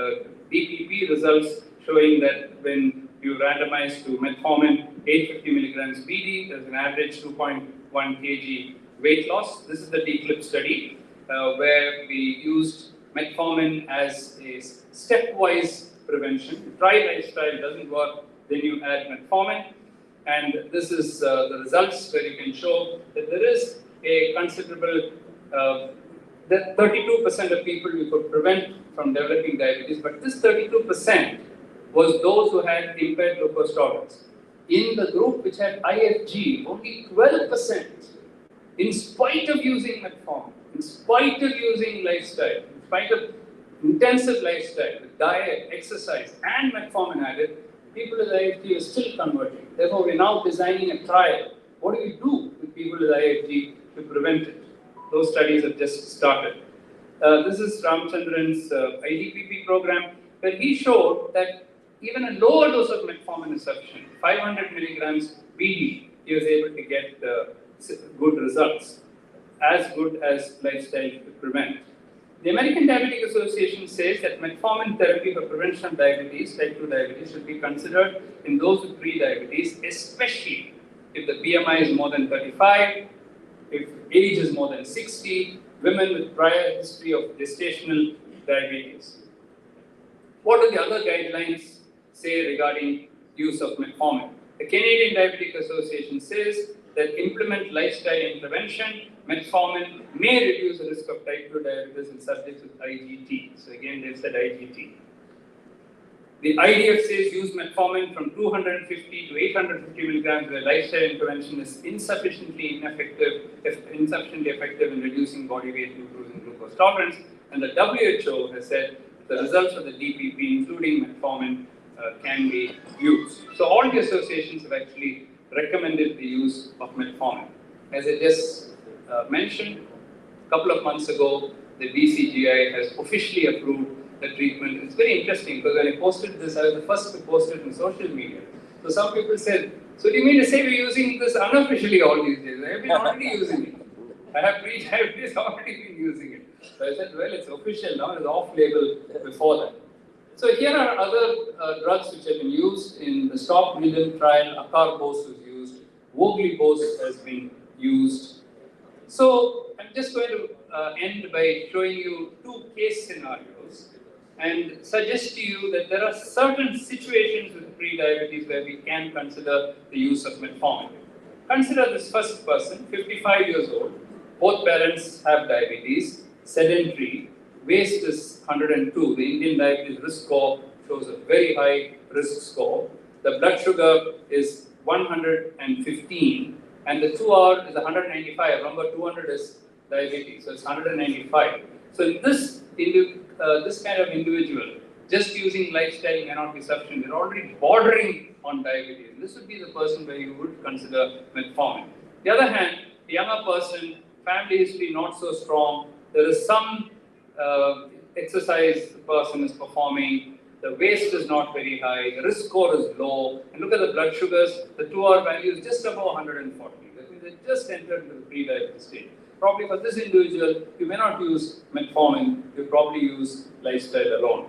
DPP results showing that when you randomize to metformin 850 milligrams BD, there's an average 2.1 kg weight loss. This is the DCLIP study where we used metformin as a stepwise prevention. You try lifestyle, doesn't work, then you add metformin. And this is the results where you can show that there is a considerable, that 32% of people we could prevent from developing diabetes, but this 32% was those who had impaired glucose tolerance. In the group which had IFG, only 12%, in spite of using metformin, in spite of using lifestyle, in spite of intensive lifestyle, with diet, exercise, and metformin added, people with IFG are still converting. Therefore, we're now designing a trial. What do we do with people with IFG to prevent it? Those studies have just started. This is Ramachandran's IDPP program, where he showed that even a lower dose of metformin is sufficient. 500 milligrams BD, he was able to get good results, as good as lifestyle to prevent. The American Diabetic Association says that metformin therapy for prevention of diabetes, type 2 diabetes, should be considered in those with pre-diabetes, especially if the BMI is more than 35, if age is more than 60, women with prior history of gestational diabetes. What do the other guidelines say regarding use of metformin? The Canadian Diabetic Association says that implement lifestyle intervention. Metformin may reduce the risk of type 2 diabetes in subjects with IGT. So again, they've said IGT. The IDF says use metformin from 250 to 850 milligrams, where lifestyle intervention is insufficiently effective in reducing body weight and improving glucose tolerance. And the WHO has said the results of the DPP, including metformin, can be used. So all the associations have actually recommended the use of metformin. As I just mentioned, a couple of months ago, the DCGI has officially approved the treatment. It's very interesting because when I posted this, I was the first to post it in social media. So some people said, so do you mean to say we're using this unofficially all these days? I have been already using it. I have pre-diabetes already been using it. So I said, well, it's official now, it's off-label before that. So here are other drugs which have been used in the Stop Middle trial. Acarbose was used, Voglibose has been used. So I'm just going to end by showing you two case scenarios and suggest to you that there are certain situations with pre-diabetes where we can consider the use of metformin. Consider this first person, 55 years old, both parents have diabetes, sedentary, waist is 102. The Indian Diabetes Risk Score shows a very high risk score. The blood sugar is 115 and the 2-hour is 195. Remember, 200 is diabetes, so it's 195. So in this kind of individual, just using lifestyle may not be sufficient. They're already bordering on diabetes. This would be the person where you would consider metformin. The other hand, a younger person, family history not so strong, there is some exercise the person is performing, the waist is not very high, the risk score is low, and look at the blood sugars, the 2-hour value is just above 140. That means they just entered into the pre-diabetes state. Probably for this individual, you may not use metformin, you probably use lifestyle alone.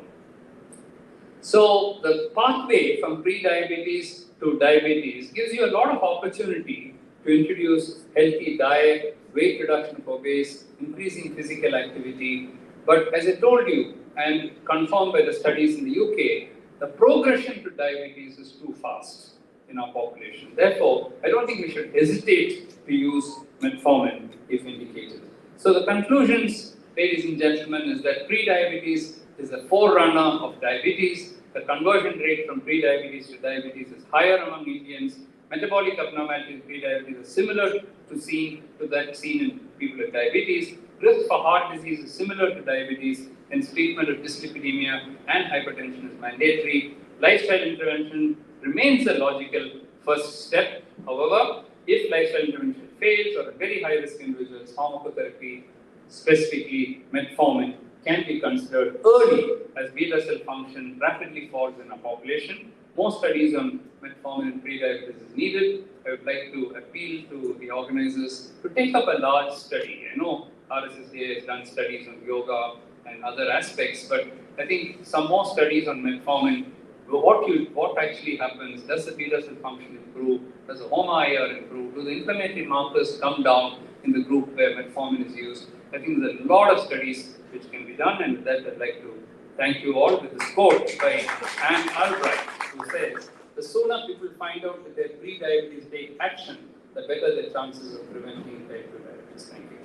So the pathway from pre-diabetes to diabetes gives you a lot of opportunity to introduce healthy diet, weight reduction for obese, increasing physical activity. But as I told you, and confirmed by the studies in the UK, the progression to diabetes is too fast in our population. Therefore, I don't think we should hesitate to use metformin if indicated. So the conclusions, ladies and gentlemen, is that pre-diabetes is a forerunner of diabetes. The conversion rate from pre-diabetes to diabetes is higher among Indians. Metabolic abnormalities in pre-diabetes are similar to that seen in people with diabetes. Risk for heart disease is similar to diabetes, hence treatment of dyslipidemia and hypertension is mandatory. Lifestyle intervention remains a logical first step. However, if lifestyle intervention fails or a very high risk individuals, pharmacotherapy, specifically metformin, can be considered early as beta cell function rapidly falls in a population. More studies on metformin and pre-diabetes is needed. I would like to appeal to the organizers to take up a large study. I know RSSDA has done studies on yoga and other aspects, but I think some more studies on metformin. What actually happens? Does the beta cell function improve? Does the HOMA-IR improve? Do the inflammatory markers come down in the group where metformin is used? I think there's a lot of studies which can be done, and with that I'd like to thank you all with this quote by Anne Albright, who says, the sooner people find out that they're pre-diabetes take action, the better the chances of preventing type 2 diabetes. Thank you.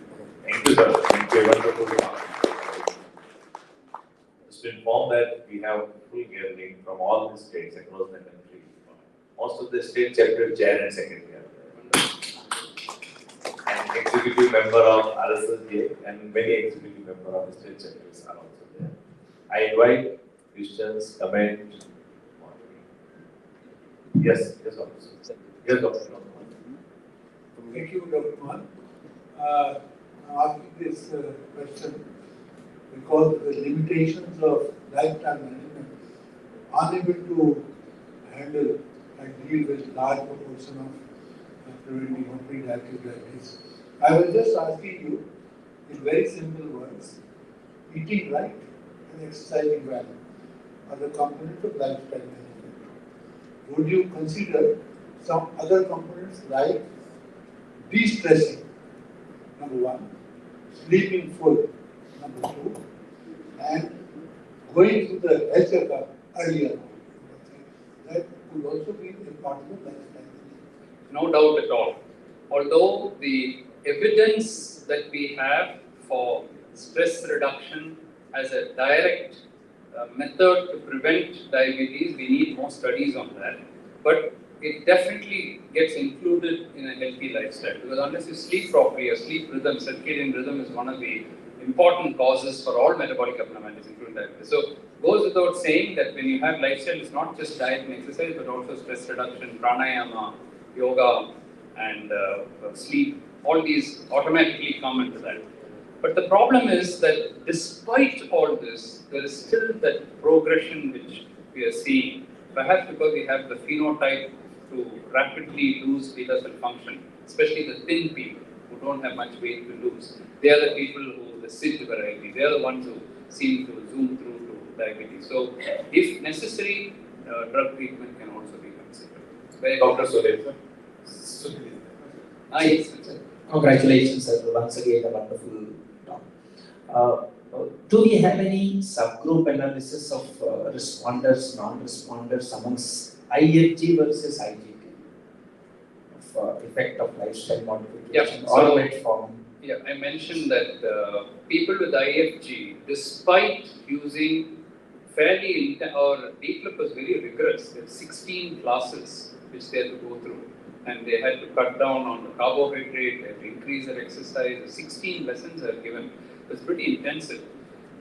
Thank you, sir. Thank you. Wonderful remark. Just to inform that we have full gathering from all the states across the country. Most of the state chapter chair and secretary are there. And executive member of RSSDA and many executive member of the state chapters are also there. I invite questions, comment. Yes, officer. Yes, doctor. Thank you, Dr. Kumar. I'm asking this question because the limitations of lifestyle management unable to handle and deal with large proportion of preventing of pre-diabetes. I was just asking you, in very simple words, eating right and exercising well are the components of lifestyle management. Would you consider some other components like de-stressing, number one, sleeping full, number two, and going to the health checkup earlier? That could also be a part of lifestyle. No doubt at all. Although the evidence that we have for stress reduction as a direct method to prevent diabetes, we need more studies on that. But it definitely gets included in a healthy lifestyle, because unless you sleep properly, your sleep rhythm, circadian rhythm is one of the important causes for all metabolic abnormalities, including diabetes. So goes without saying that when you have lifestyle, it's not just diet and exercise, but also stress reduction, pranayama, yoga, and sleep. All these automatically come into that. But the problem is that despite all this, there is still that progression which we are seeing, perhaps because we have the phenotype to rapidly lose beta cell function, especially the thin people who don't have much weight to lose. They are the people who, the SID variety, they are the ones who seem to zoom through to diabetes. So, if necessary, drug treatment can also be considered. Dr. Suresh. Yes. Congratulations, sir. Once again, a wonderful talk. Do we have any subgroup analysis of responders, non-responders amongst IFG versus IGT? Of effect of lifestyle modification or metformin? Yeah, I mentioned that people with IFG, despite using fairly, or DCLIP was very rigorous, there are 16 classes which they have to go through. and they had to cut down on the carbohydrate, they had to increase their exercise. 16 lessons are given. It was pretty intensive.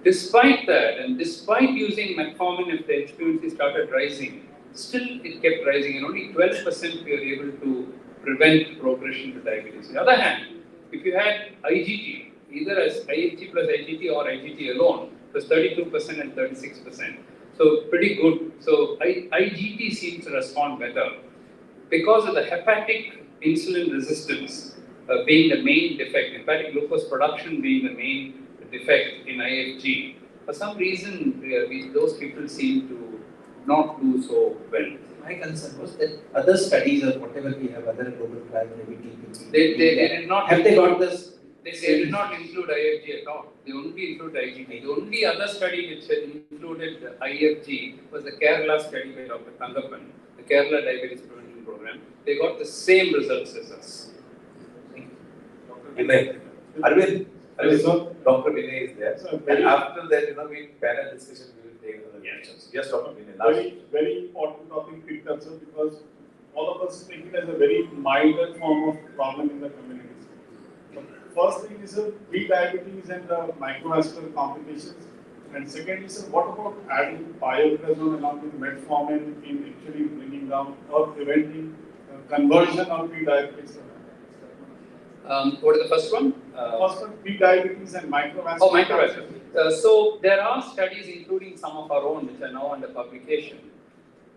Despite that, and despite using metformin, if the HbA1c started rising, still it kept rising, and only 12% we were able to prevent progression to diabetes. On the other hand, if you had IGT, either as IHG plus IGT or IGT alone, it was 32% and 36%. So pretty good. So IGT seems to respond better because of the hepatic insulin resistance being the main defect, hepatic glucose production being the main defect in IHG. For some reason, those people seem to not do so well. My concern was that other studies or whatever we have, other global trials, maybe TPP, They did not. have they got this? They did not include IFG at all. They only include IGT. The only other study which had included IFG was the Kerala study by Dr. Tangappan, the Kerala Diabetes Prevention Program. They got the same results as us. Vinay, Arvind, Dr. Vinay is there. And after that, we panel discussion, we will take other questions. Yes, Dr. Vinay, last. Very important topic, big concern, because all of us take it as a very milder form of problem in the communities. First thing is pre-diabetes and the microvascular complications. And second is what about adding pioglitazone along with metformin in actually bringing down or preventing conversion of pre-diabetes? What is the first one? First one, pre-diabetes and microvascular. Oh, microvascular. So there are studies, including some of our own, which are now under publication.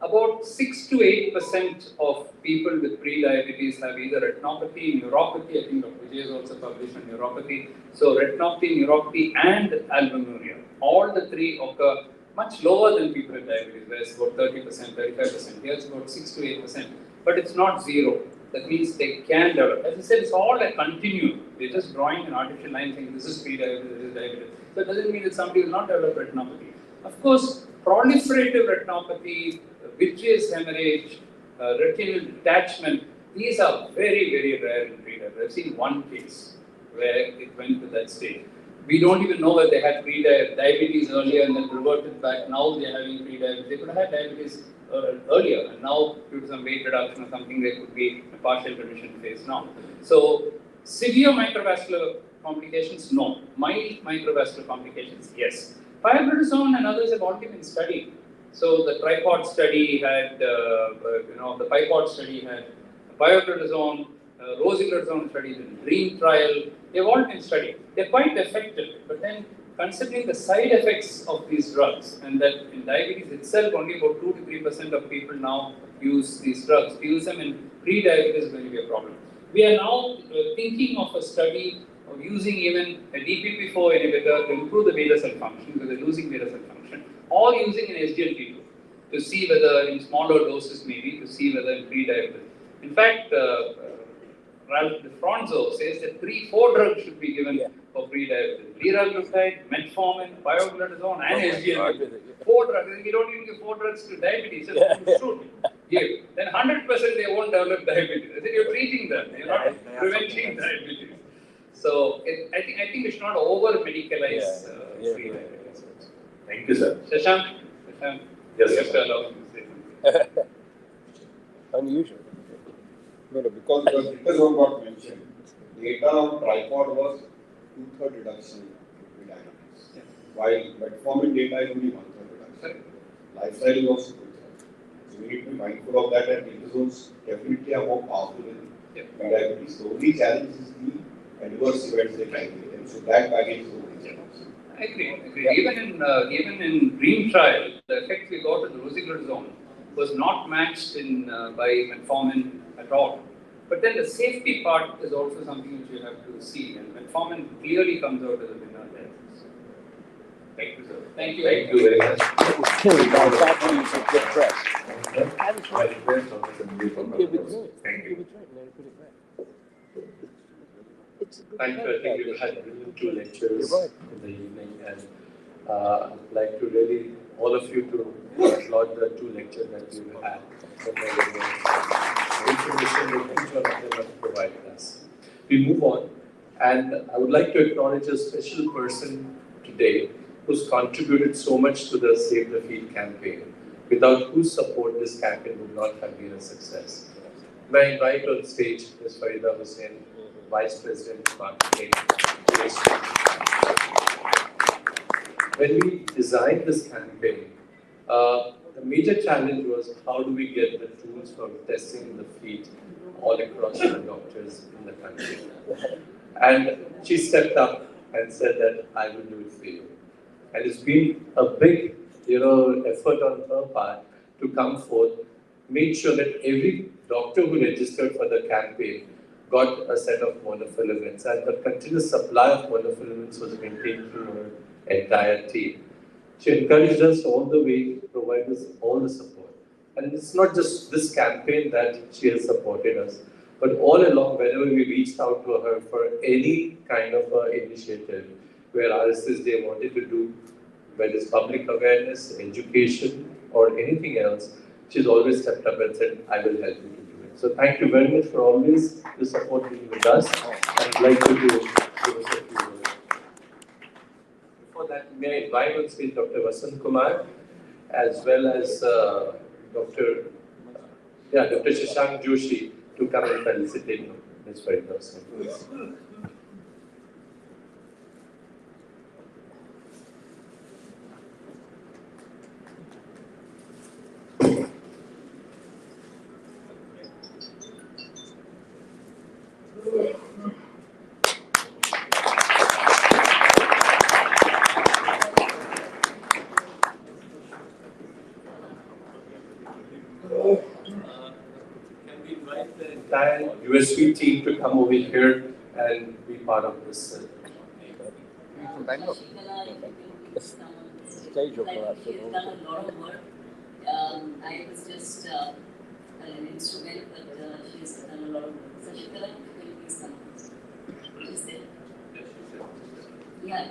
About 6 to 8% of people with pre-diabetes have either retinopathy, neuropathy. I think Dr. Vijay has also published on neuropathy. So retinopathy, neuropathy, and albuminuria. All the three occur much lower than people with diabetes, where it's about 30%, 35%. Here it's about 6 to 8%. But it's not zero. That means they can develop. As I said, it's all a continuum. We're just drawing an artificial line saying this is pre-diabetes, this is diabetes. So it doesn't mean that somebody will not develop retinopathy. Of course, proliferative retinopathy, vitreous hemorrhage, retinal detachment, these are very, very rare in pre-diabetes. I've seen one case where it went to that stage. We don't even know whether they had diabetes earlier and then reverted back. Now they're having pre-diabetes. They could have had diabetes earlier, and now due to some weight reduction or something, they could be in a partial remission phase now. So severe microvascular complications, no. Mild microvascular complications, yes. Pioglitazone and others have already been studied. So the tripod study had, the bipod study had pioglitazone, rosiglitazone studies in DREAM trial. They've all been studied. They're quite effective, but then considering the side effects of these drugs, and that in diabetes itself, only about 2 to 3% of people now use these drugs. To use them in pre-diabetes is going to be a problem. We are now thinking of a study of using even a DPP-4 inhibitor to improve the beta cell function, because they're losing beta cell function, or using an SGLT2 to see whether in smaller doses maybe, to see whether in pre-diabetes. In fact, Ralph DeFronzo says that 3-4 drugs should be given for pre-diabetes. Liraglutide, metformin, pioglitazone, and SGLT2. 4 drugs. We don't even give 4 drugs to diabetes. Just should give. Then 100% they won't develop diabetes. I think you're treating them. You're not preventing diabetes. So I think we should not over-medicalize pre-diabetes. Thank you, sir. Shashank? Yes, You have sir. to allow me to say something. Unusual. No, because the glucagon got mentioned. Data on tripod was 2/3 reduction in diabetes. Yeah. While metformin data is only 1/3 reduction. Lifestyle is also 2/3. So we need to be mindful of that, and glutazones definitely are more powerful in diabetes. The only challenge is the adverse events they can get, and so that baggage is only challenge. I agree. Even in DREAM trial, the effect we got with rosiglitazone was not matched by metformin at all. But then the safety part is also something which you have to see, and metformin clearly comes out as a winner there. Thank you, sir. Thank you. Thank you very much. It was killed by bad news of good press. My request, Dr. Sandeep, for Give it Dr. to it. Thank Give you. it to it, and then put it back. It's a good Thank you. I think we've had two lectures You're right. in the evening, and I'd like to really, all of you, to applaud the two lectures that you had. Information that each one of them have provided us. We move on, and I would like to acknowledge a special person today who's contributed so much to the Save the Field campaign, without whose support this campaign would not have been a success. May I invite on stage Ms. Farida Hussain, Vice President Marketing. When we designed this campaign, the major challenge was how do we get the tools for testing in the field all across the doctors in the country. And she stepped up and said that I will do it for you. And it's been a big, effort on her part to come forth, make sure that every doctor who registered for the campaign got a set of monofilaments, and the continuous supply of monofilaments was maintained through her entire team. She encouraged us all the way, provided us all the support. And it's not just this campaign that she has supported us, but all along, whenever we reached out to her for any kind of initiative where RSSDI wanted to do, whether it's public awareness, education, or anything else, she's always stepped up and said, I will help you to do it. So thank you very much for always the support being with us. I'd like to give us a few words. Before that, may I invite on stage Dr. Vasant Kumar, as well as Dr. Shashank Joshi to come and felicitate Ms. Farida Hussain. Entire USV team to come over here and be part of this. Stage of that. She has done a lot of work. I was just an instrument, but she has done a lot of work. Shashikala, will you please come? She's there. Yeah.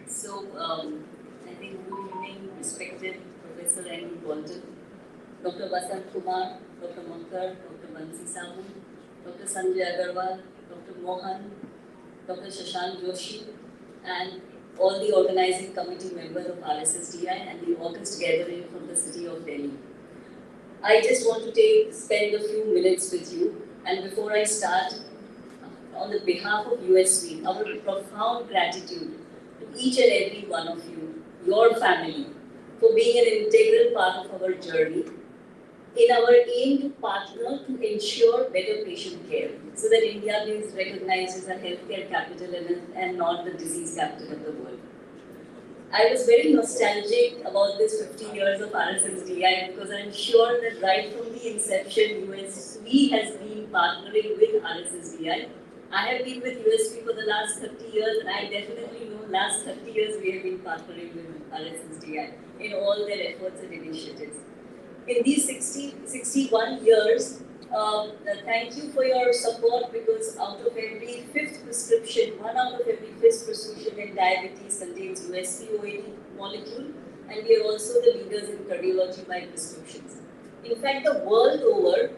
So, I think good evening, respected Professor Andrew Bolton, Dr. Vasant Kumar, Dr. Mankar, Dr. Bansi Sabu, Dr. Sanjay Agarwal, Dr. Mohan, Dr. Shashank Joshi, and all the organizing committee members of RSSDI and the August gathering from the city of Delhi. I just want to spend a few minutes with you, and before I start, on the behalf of USV, our profound gratitude to each and every one of you, your family, for being an integral part of our journey in our aim to partner to ensure better patient care so that India is recognized as a healthcare capital and not the disease capital of the world. I was very nostalgic about this 50 years of RSSDI because I'm sure that right from the inception, USV has been partnering with RSSDI. I have been with USP for the last 30 years, and I definitely know last 30 years we have been partnering with RSSDI in all their efforts and initiatives. In these 61 years, thank you for your support, because out of every fifth prescription, 1 out of every 5th prescription in diabetes contains USP-OAD molecule, and we are also the leaders in cardiology by prescriptions. In fact, the world over,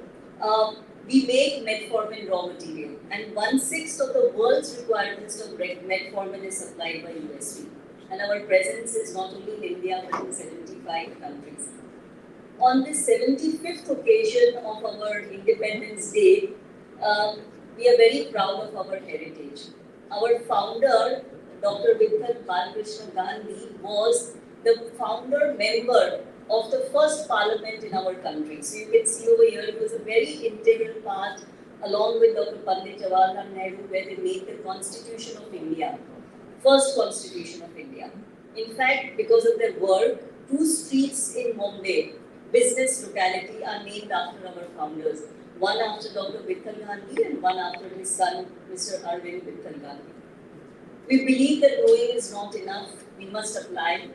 we make metformin raw material, and 1/6 of the world's requirements of metformin is supplied by USP. And our presence is not only in India but in 75 countries. On this 75th occasion of our Independence Day, we are very proud of our heritage. Our founder, Dr. Vitthal Balakrishna Gandhi, was the founder member of the first parliament in our country. So you can see over here, it was a very integral part, along with Dr. Pandit Jawaharlal Nehru, where they made the Constitution of India, first Constitution of India. In fact, because of their work, 2 streets in Mumbai, business locality, are named after our founders. One after Dr. Vitthal Gandhi and one after his son, Mr. Arvind Vitthal Gandhi. We believe that knowing is not enough, we must apply.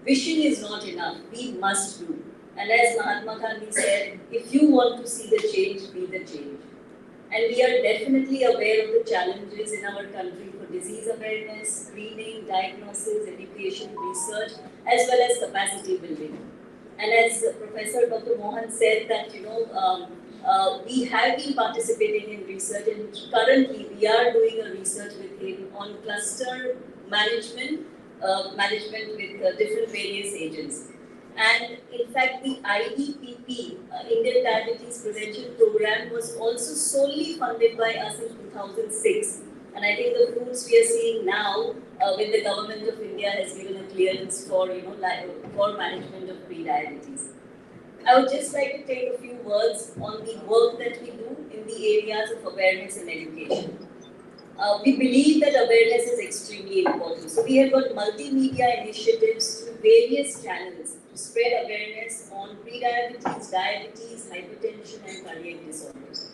Wishing is not enough, we must do. And as Mahatma Gandhi said, if you want to see the change, be the change. And we are definitely aware of the challenges in our country for disease awareness, screening, diagnosis, education, research, as well as capacity building. And as Professor Dr. Mohan said that, we have been participating in research, and currently we are doing a research with him on cluster management, with different various agents. And in fact, the IDPP, Indian Diabetes Prevention Program, was also solely funded by us in 2006. And I think the fruits we are seeing now, when the government of India has given a clearance for, for management of pre-diabetes. I would just like to take a few words on the work that we do in the areas of awareness and education. We believe that awareness is extremely important. So we have got multimedia initiatives through various channels to spread awareness on pre-diabetes, diabetes, hypertension, and cardiac disorders.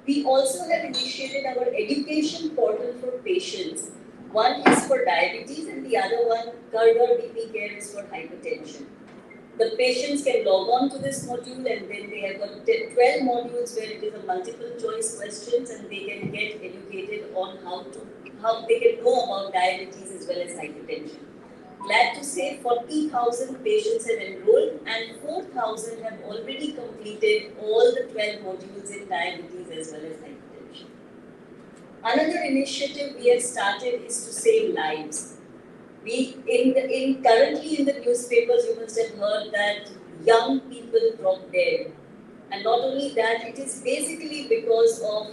We also have initiated our education portal for patients. One is for diabetes and the other one, Gargar BP Care, is for hypertension. The patients can log on to this module, and then they have got 12 modules where it is a multiple choice questions, and they can get educated on how they can know about diabetes as well as hypertension. Glad to say 40,000 patients have enrolled and 4,000 have already completed all the 12 modules in diabetes as well as hypertension. Another initiative we have started is to save lives. Currently in the newspapers, you must have heard that young people drop dead. And not only that, it is basically because of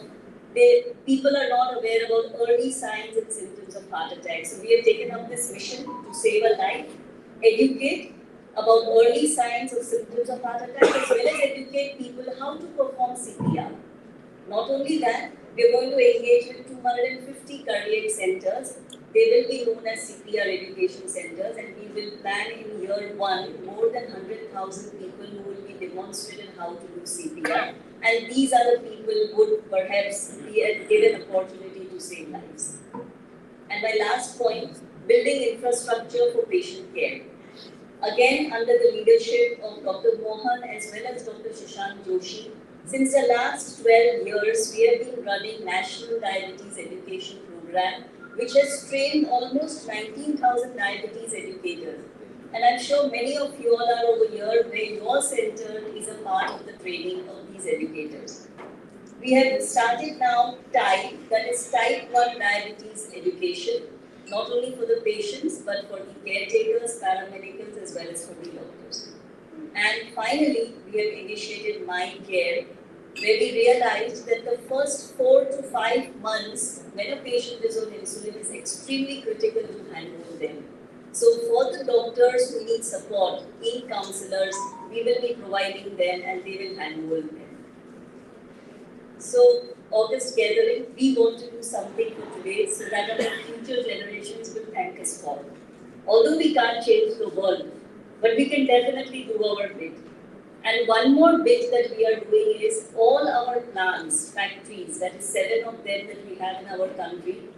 people are not aware about early signs and symptoms of heart attack. So we have taken up this mission to save a life, educate about early signs or symptoms of heart attack, as well as educate people how to perform CPR. Not only that, we are going to engage with 250 cardiac centers. They will be known as CPR education centers, and we will plan in year 1 more than 100,000 people who will be demonstrated how to do CPR. And these are the people who would perhaps be given opportunity to save lives. And my last point, building infrastructure for patient care. Again, under the leadership of Dr. Mohan as well as Dr. Shashank Joshi, since the last 12 years, we have been running National Diabetes Education Program, which has trained almost 19,000 diabetes educators. And I'm sure many of you all are over here where your center is a part of the training of these educators. We have started now TIDE, that is Type 1 Diabetes Education, not only for the patients, but for the caretakers, paramedicals, as well as for the doctors. And finally, we have initiated My Care, where we realized that the first 4 to 5 months when a patient is on insulin is extremely critical to handle them. So for the doctors who need support, counselors, we will be providing them and they will handle them. So August gathering, we want to do something for today so that our future generations will thank us for. Although we can't change the world, but we can definitely do our bit. And one more bit that we are doing is all our plants, factories, that is 7 of them that we have in our country,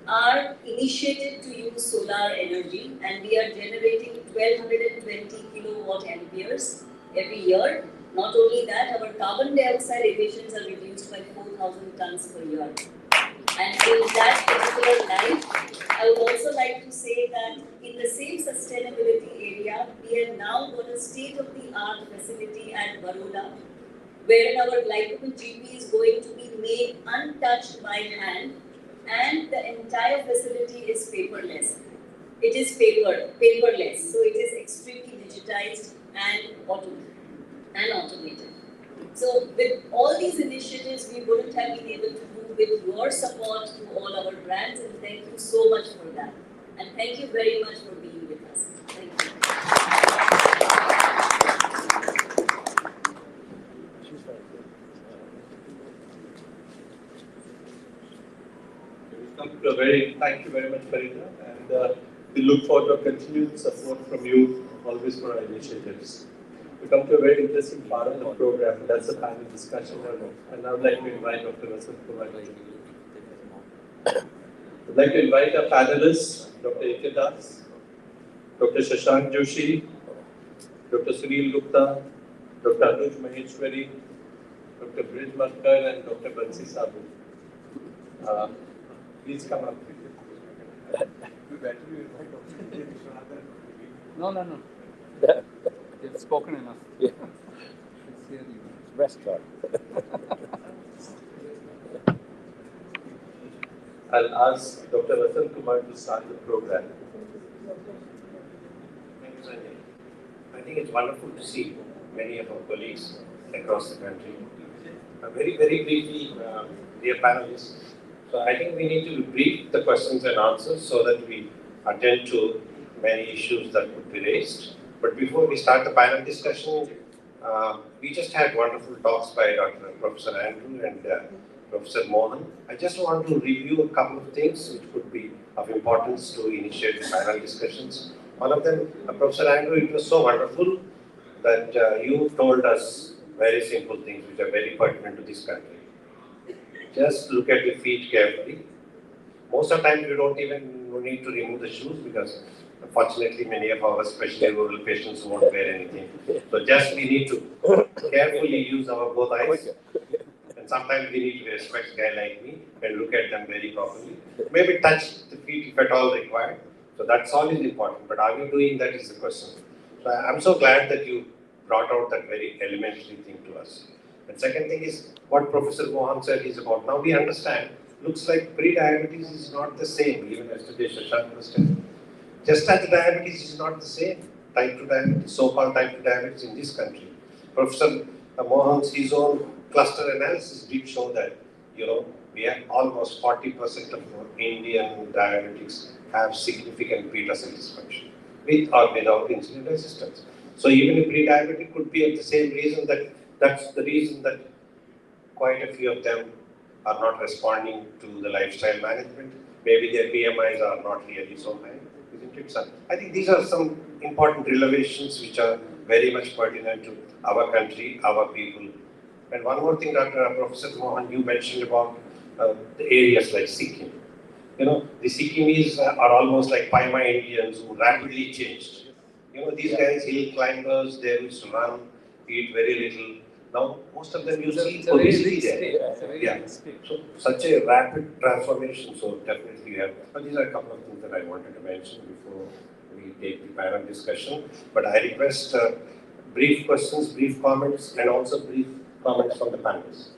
are initiated to use solar energy, and we are generating 1220 kilowatt amperes every year. Not only that, our carbon dioxide emissions are reduced by 4,000 tons per year. And in that particular line, I would also like to say that in the same sustainability area, we have now got a state-of-the-art facility at Baroda, wherein our glycogen GP is going to be made untouched by hand, and the entire facility is paperless. It is paperless, so it is extremely digitized and automated. So with all these initiatives, we wouldn't have been able to do with your support to all our brands, and thank you so much for that. And thank you very much for being with us. Thank you. Thank you very much, Farida, and we look forward to continued support from you always for our initiatives. We come to a very interesting part of the program. That's the panel discussion, and I would like to invite Dr. Vasant Kumar. I'd like to invite our panelists, Dr. A.K. Das, Dr. Shashank Joshi, Dr. Sunil Gupta, Dr. Anuj Maheshwari, Dr. Brij Matkar, and Dr. Bansi Sabu. Please come up. No. You've spoken enough. Yeah. Sincerely. Restaurant. I'll ask Dr. Vasant Kumar to start the program. Thank you, Sanjay. I think it's wonderful to see many of our colleagues across the country. Very briefly, dear panelists, so I think we need to brief the questions and answers so that we attend to many issues that could be raised. But before we start the panel discussion, we just had wonderful talks by Professor Andrew and Professor Mohan. I just want to review a couple of things which could be of importance to initiate panel discussions. One of them, Professor Andrew, it was so wonderful that you told us very simple things which are very pertinent to this country. Just look at your feet carefully. Most of the time, you don't even need to remove the shoes because unfortunately, many of our especially rural patients won't wear anything. So just we need to carefully use our both eyes. And sometimes we need to respect a guy like me and look at them very properly. Maybe touch the feet if at all required. So that's all is important. But are we doing that is the question. So I'm so glad that you brought out that very elementary thing to us. And second thing is what Professor Mohan said is about now we understand. Looks like pre-diabetes is not the same. Even yesterday Shashank was telling. Just as diabetes is not the same. Type 2 diabetes, so-called type 2 diabetes in this country. Professor Mohan's his own cluster analysis did show that, we have almost 40% of Indian diabetics have significant beta cell dysfunction, with or without insulin resistance. So even a pre-diabetic could be of the same reason that's the reason that quite a few of them are not responding to the lifestyle management. Maybe their BMIs are not really so high, isn't it, sir? I think these are some important revelations which are very much pertinent to our country, our people. And one more thing, Professor Mohan, you mentioned about the areas like Sikkim. The Sikkimis are almost like Paima Indians who rapidly changed. These guys, hill climbers, they used to run, eat very little. Now, most of them you see obesity there. So, such a rapid transformation, so definitely you have. But these are a couple of things that I wanted to mention before we take the panel discussion. But I request brief questions, brief comments, and also brief comments from the panelists.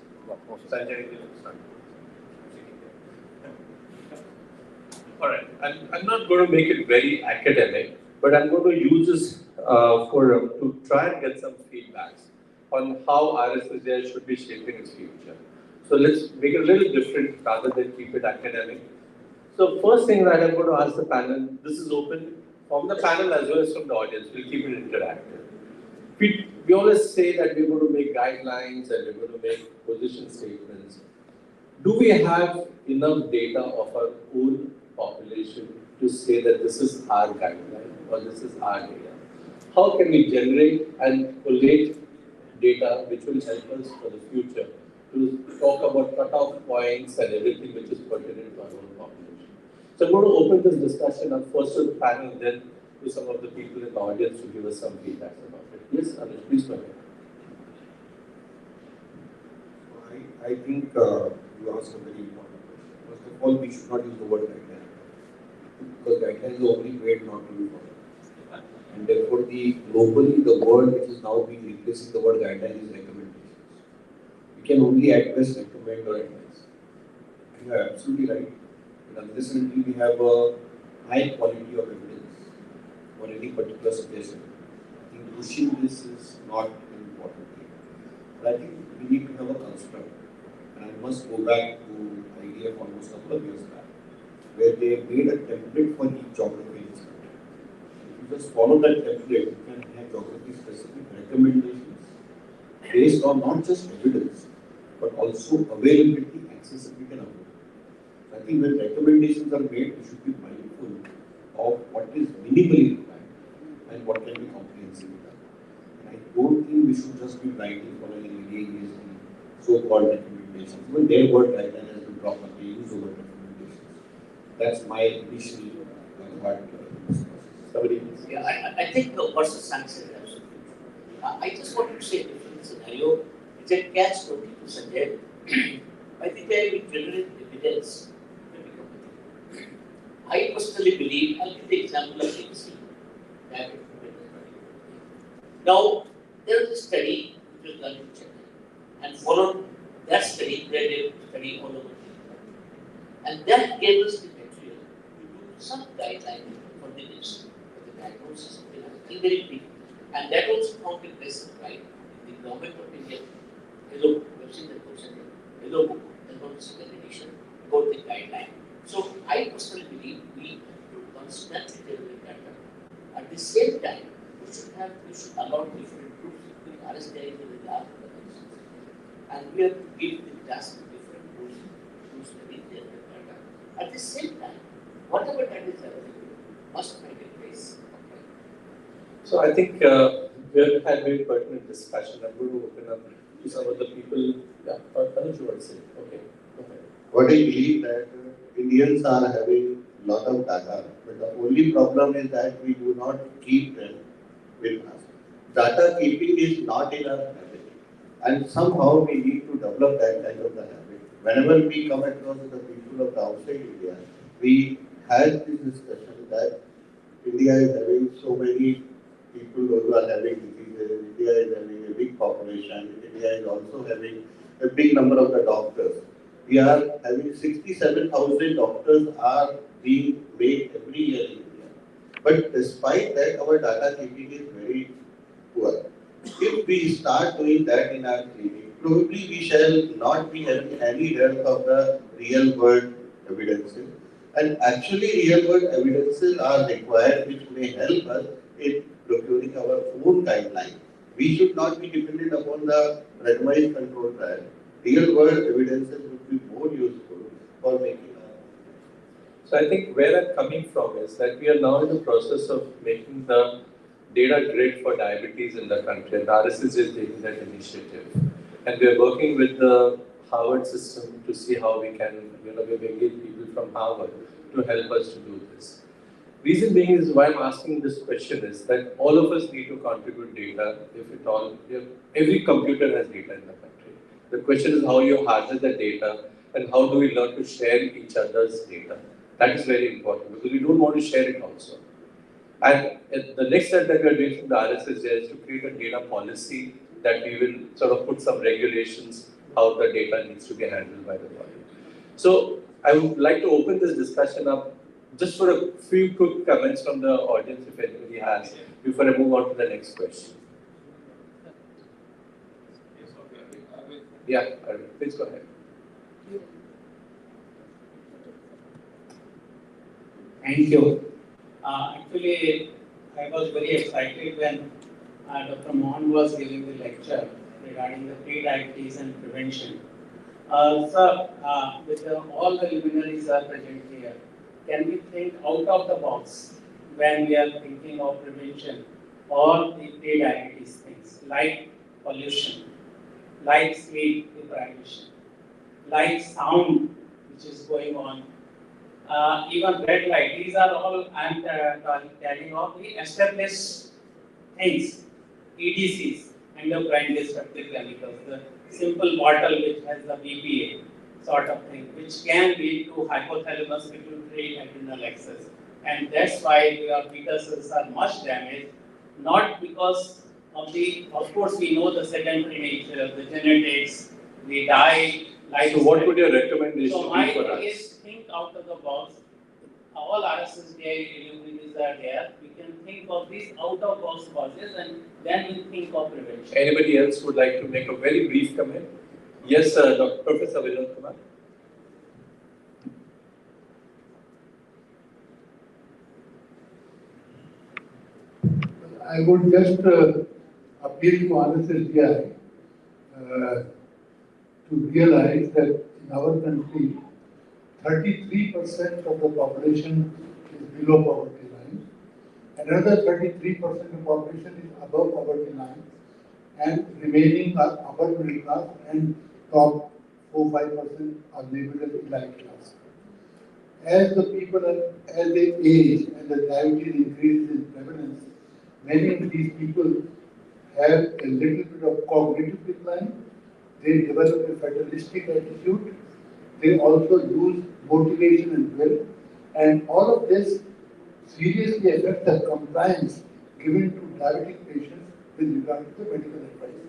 Sanjay, you start. All right, I'm not going to make it very academic, but I'm going to use this to try and get some feedbacks on how RSSDI should be shaping its future. So let's make it a little different rather than keep it academic. So first thing that I'm going to ask the panel, this is open from the panel as well as from the audience, we'll keep it interactive. We always say that we're going to make guidelines and we're going to make position statements. Do we have enough data of our own population to say that this is our guideline or this is our data? How can we generate and collate data which will help us for the future to talk about cutoff points and everything which is pertinent to our own population? So I'm going to open this discussion up first to the panel, then to some of the people in the audience to give us some feedback about it. Yes, Anish, please go ahead. I think you asked a very important question. First of all, we should not use the word guideline because guideline is the only way not to be followed. And therefore, globally, the word which is now being replacing the word guideline is recommendations. We can only at best recommend or advise. You are absolutely right. But unless and until we have a high quality of evidence for any particular suggestion, I think pushing this is not an important thing. But I think we need to have a construct. And I must go back to the idea of almost a couple of years back, where they made a template for each geography in this country. If you just follow that template, you can have geography-specific recommendations based on not just evidence, but also availability, accessibility, and availability. I think when recommendations are made, we should be mindful of what is minimally required and what can be comprehensively done. And I don't think we should just be blindly following ADA's so-called recommendations. Even their word guideline has been dropped, but they use the word recommendations. That's my initial part. Somebody else? Yeah, I think versus answer is absolutely true. I just want to say a different scenario. It's a catch-22 Sanjay. I think there will generate evidence. I personally believe, I'll give the example of ABC, diabetic retinopathy. Now, there is a study which was done in Chennai, and followed that study, they did study all over the world. And that gave us the material to do some guideline for the medicine, for the diagnosis of the very big. And that also found a place right in the government of India. Hello, you have seen that question. Hello book, there's not a second edition about the guideline. So I personally believe we have to constantly develop data. At the same time, we should allow different groups with RSDI to the large organizations. And we have to give the task to different groups to study their data. At the same time, whatever data is available must find a place. So I think we have had very pertinent discussion. I'm going to open up to some of the people. Yeah, Anuj, you want to say? Okay, go ahead. What I believe that Indians are having a lot of data, but the only problem is that we do not keep them with us. Data keeping is not in our habit, and somehow we need to develop that kind of the habit. Whenever we come across the people of the outside India, we had this discussion that India is having so many people who are having diseases, India is having a big population, India is also having a big number of the doctors. We are having 67,000 doctors are being made every year in India. But despite that, our data keeping is very poor. If we start doing that in our clinic, probably we shall not be having any dearth of the real world evidences. And actually real world evidences are required which may help us in procuring our own guideline. We should not be dependent upon the randomized control trial. Real world evidences would be more useful for making our. So I think where I'm coming from is that we are now in the process of making the data grid for diabetes in the country, and the RSS is taking that initiative. And we are working with the Harvard system to see how we can, we've engaged people from Harvard to help us to do this. Reason being is why I'm asking this question is that all of us need to contribute data, if at all, every computer has data in the country. The question is how you harness the data and how do we learn to share each other's data. That is very important because we don't want to share it also. And the next step that we are doing from the RSS is to create a data policy that we will sort of put some regulations how the data needs to be handled by the body. So I would like to open this discussion up just for a few quick comments from the audience if anybody has before I move on to the next question. Yeah, please go ahead. Thank you. Actually, I was very excited when Dr. Mohan was giving the lecture regarding the pre-diabetes and prevention. Sir, with all the luminaries are present here, can we think out of the box when we are thinking of prevention or the pre-diabetes things like pollution, like sleep deprivation, like sound which is going on, even red light. These are all I'm telling of the established things, EDCs, endocrine disruptive chemicals, the simple bottle which has the BPA sort of thing, which can lead to hypothalamus pituitary adrenal axis. And that's why your beta cells are much damaged, not because of course we know the sedentary nature, the genetics, the diet, lifestyle. So what would your recommendation be for us? So my is think out of the box. All RSSDI luminaries are there. We can think of these out of box causes and then we think of prevention. Anybody else would like to make a very brief comment? Yes, Dr. Professor Vinod Kumar. I would just appeal to RSSDI to realize that in our country, 33% of the population is below poverty line, another 33% of the population is above poverty line, and remaining are upper middle class and top 4-5% are middle and elite class. As the people, as they age and the diabetes increases in prevalence, many of these people have a little bit of cognitive decline. They develop a fatalistic attitude. They also lose motivation and will, And all of this seriously affects the compliance given to diabetic patients with regard to the medical advice.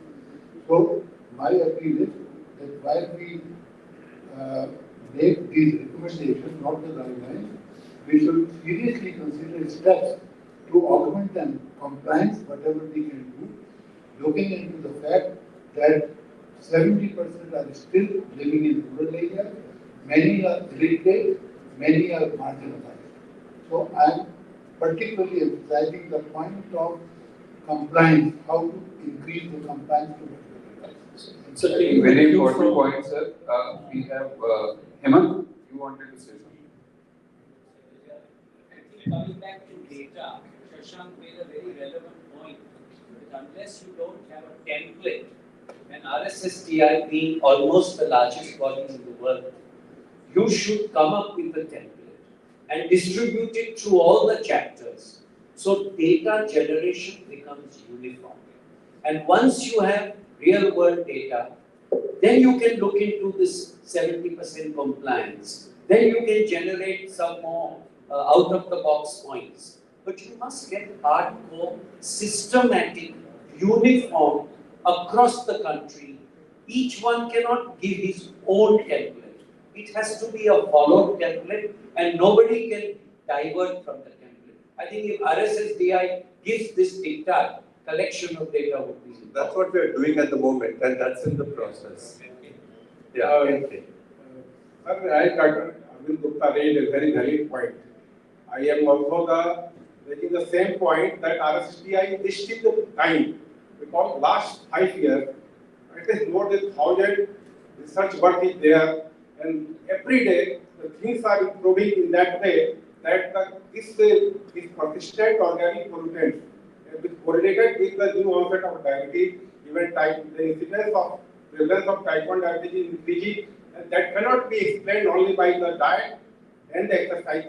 So my appeal is that while we make these recommendations, not the guidelines, we should seriously consider steps to augment and compliance, whatever we can do, looking into the fact that 70% are still living in rural areas, many are illiterate, many are marginalized. So I am particularly emphasizing the point of compliance, how to increase the compliance to medical advice. It's a very important point, sir. We have Hemant, you wanted to say something. Actually, coming back to data, Shashank made a very relevant point. That unless you don't have a template, and RSSDI being almost the largest body in the world, you should come up with a template and distribute it through all the chapters. So data generation becomes uniform. And once you have real world data, then you can look into this 70% compliance. Then you can generate some more out of the box points. But you must get hardcore, systematic, uniform across the country. Each one cannot give his own template. It has to be a followed template and nobody can divert from the template. I think if RSSDI gives this dictate, collection of data would be. That's what we are doing at the moment, and that's in the process. Yeah. Okay. Sir, Dr. Arvind Gupta raised a very valid point. I am also making the same point that RSSDI is still the time, because last 5 years, it is more than 1,000 research work is there, and every day the things are improving in that way that this persistent organic pollutant is correlated with the new onset of diabetes, even the incidence of prevalence of type 1 diabetes is increasing, and that cannot be explained only by the diet and the exercise.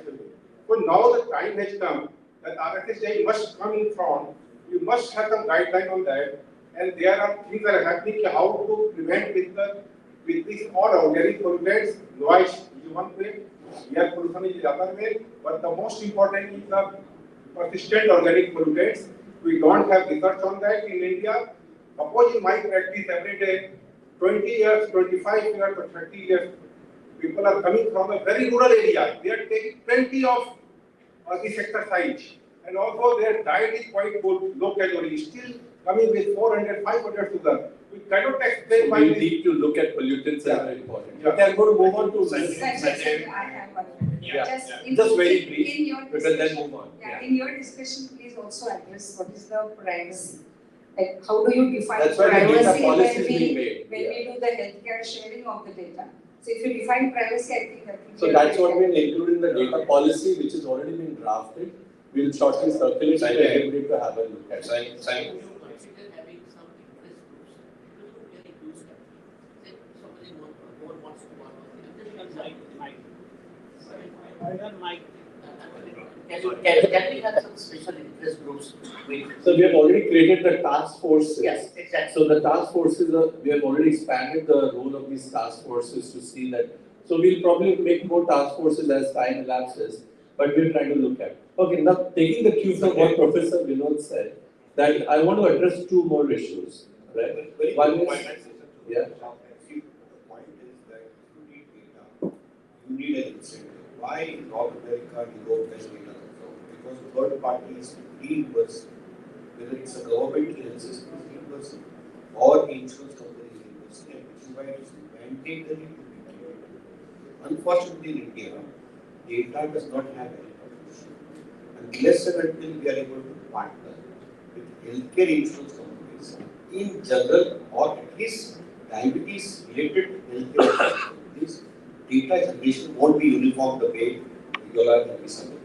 So now the time has come that RSSDI must come in front. You must have some guideline on that, and there are things that are happening how to prevent with these all organic pollutants, noise is one way, air pollution is the other way, but the most important is the persistent organic pollutants. We don't have research on that in India. Suppose in my practice every day, 20 years, 25 years, or 30 years, people are coming from a very rural area. They are taking plenty of this exercise. And also their diet is quite good, low calorie, still coming with 400, 500 sugar. We cannot explain why. We need to look at pollutants as very important. Yeah. Okay, I'm going to move on to Just very brief, because then move on. In your discussion, please also address what is the privacy. Like, how do you define That's why the data privacy policy when is being made. we do the healthcare sharing of the data? So if you define privacy, I think that will So be that's what very we'll include in the data policy, which has already been drafted. We'll shortly circulate it to everybody to have a look at it. Can we have some special interest groups? So we have already created the task forces. Yes, exactly. So the task forces, we have already expanded the role of these task forces to see that. So we'll probably make more task forces as time elapses, but we're trying to look at. Okay, now taking the cue from what Professor Vinod said, that I want to address two more issues. Right? One is, yeah. The point is that you need data, you need an incentive. Why in North America, Europe has data? Because third parties reimburse, whether it's a government health system reimbursing or insurance company reimbursing, and which is why it is mandatory to be given. Unfortunately, in India, data does not have any contribution. Unless and until we are able to partner with healthcare insurance companies in general, or at least diabetes related healthcare companies, data generation won't be uniform the way you are having.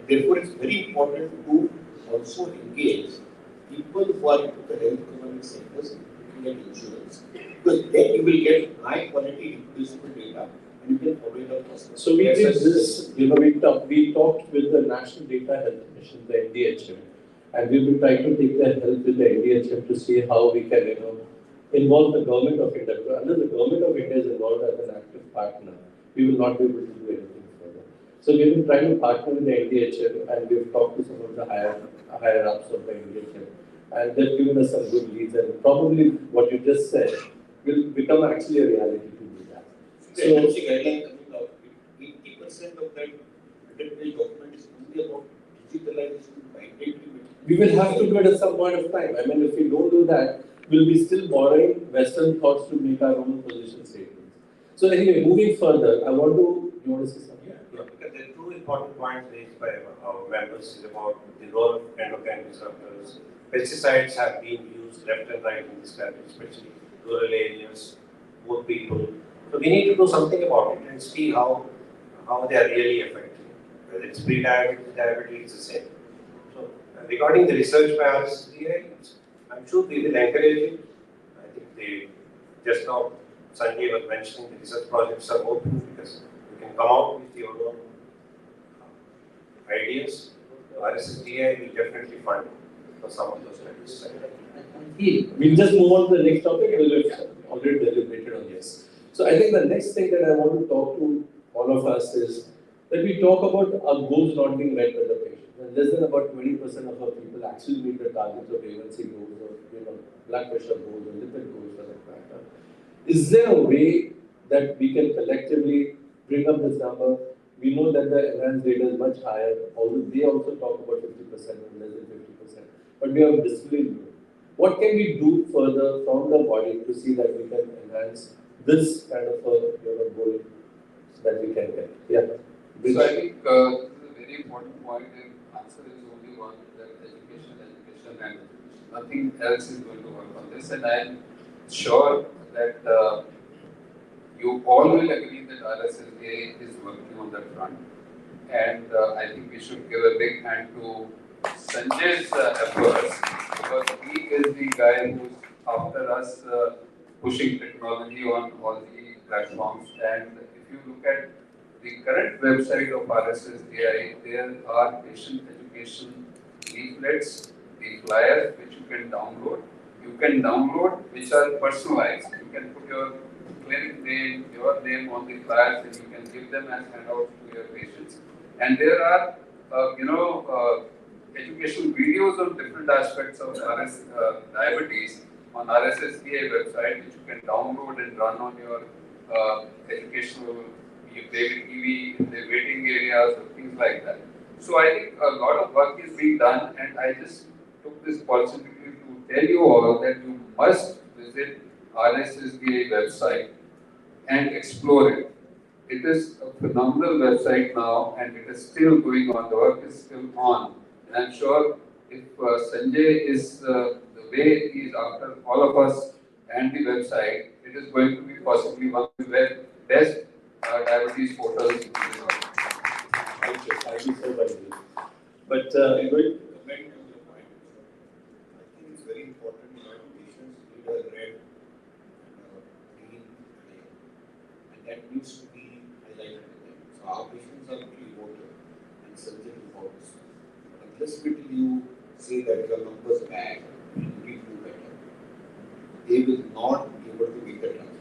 Therefore, it's very important to also engage people who are into the health economic sectors looking at insurance, because then you will get high quality reproducible data and you can follow it up faster. So we did this, we talked with the National Data Health Mission, the NDHM, and we've been trying to take their help with the NDHM to see how we can, involve the government of India. Unless the government of India is involved as an active partner, we will not be able to do anything further. So we've been trying to partner with the NDHM and we've talked to some of the higher ups of the NDHM and they've given us some good leads and probably what you just said will become actually a reality to do that. The agency guideline coming out, 80% of that written document is only about digitalization by data. We will have to do it at some point of time. I mean, if we don't do that, we'll be still borrowing Western thoughts to make our own position statements. So anyway, moving further, you want to say something? Yeah, because there are two important points raised by our members is about the role of endocrine disruptors. Pesticides have been used left and right in this country, especially rural areas, poor people. So we need to do something about it and see how they are really affecting. Whether it's pre-diabetes, diabetes, it's the same. So regarding the research by RSDI, I'm sure we will encourage it. I think just now Sanjay was mentioning the research projects are open because you can come out with your own ideas. RSDI will definitely fund for some of those studies. We'll just move on to the next topic. We've already deliberated on this. So I think the next thing that I want to talk to all of us is that we talk about our goals not being met by the patient. And less than about 20% of our people actually meet the targets of A1C goals or blood pressure goals or lipid goals for that matter. Is there a way that we can collectively bring up this number? We know that the enhanced data is much higher, although they also talk about 50% and less than 50%. But we have discipline. What can we do further from the body to see that we can enhance this kind of a goal that we can get? Yeah. So I think this is a very important point, and answer is only one, that education, and nothing else is going to work on this. And I am sure that you all will agree that RSSDA is working on that front. And I think we should give a big hand to Sanjay's efforts, because he is the guy who's after us pushing technology on all the platforms. And if you look at the current website of RSSDI, there are patient education leaflets, the flyers which you can download. You can download which are personalized. You can put your clinic name, your name on the flyers, and you can give them as handouts to your patients. And there are, educational videos on different aspects of diabetes on RSSDA website, which you can download and run on your educational, you play with TV in the waiting areas or things like that. So I think a lot of work is being done, and I just took this opportunity to tell you all that you must visit RSSDA website and explore it. It is a phenomenal website now, and it is still going on. The work is still on. And I'm sure if Sanjay is the way he is after all of us and the website, it is going to be possibly one of the best diabetes portals in the world. Thank you so much. But I'm going to comment on your point. I think it's very important that patients need a red and green layer, and that needs to be highlighted to them. So our patients are pretty water and sensitive to focus. But unless you say that your numbers bad and you need to do better, they will not be able to make the transfer.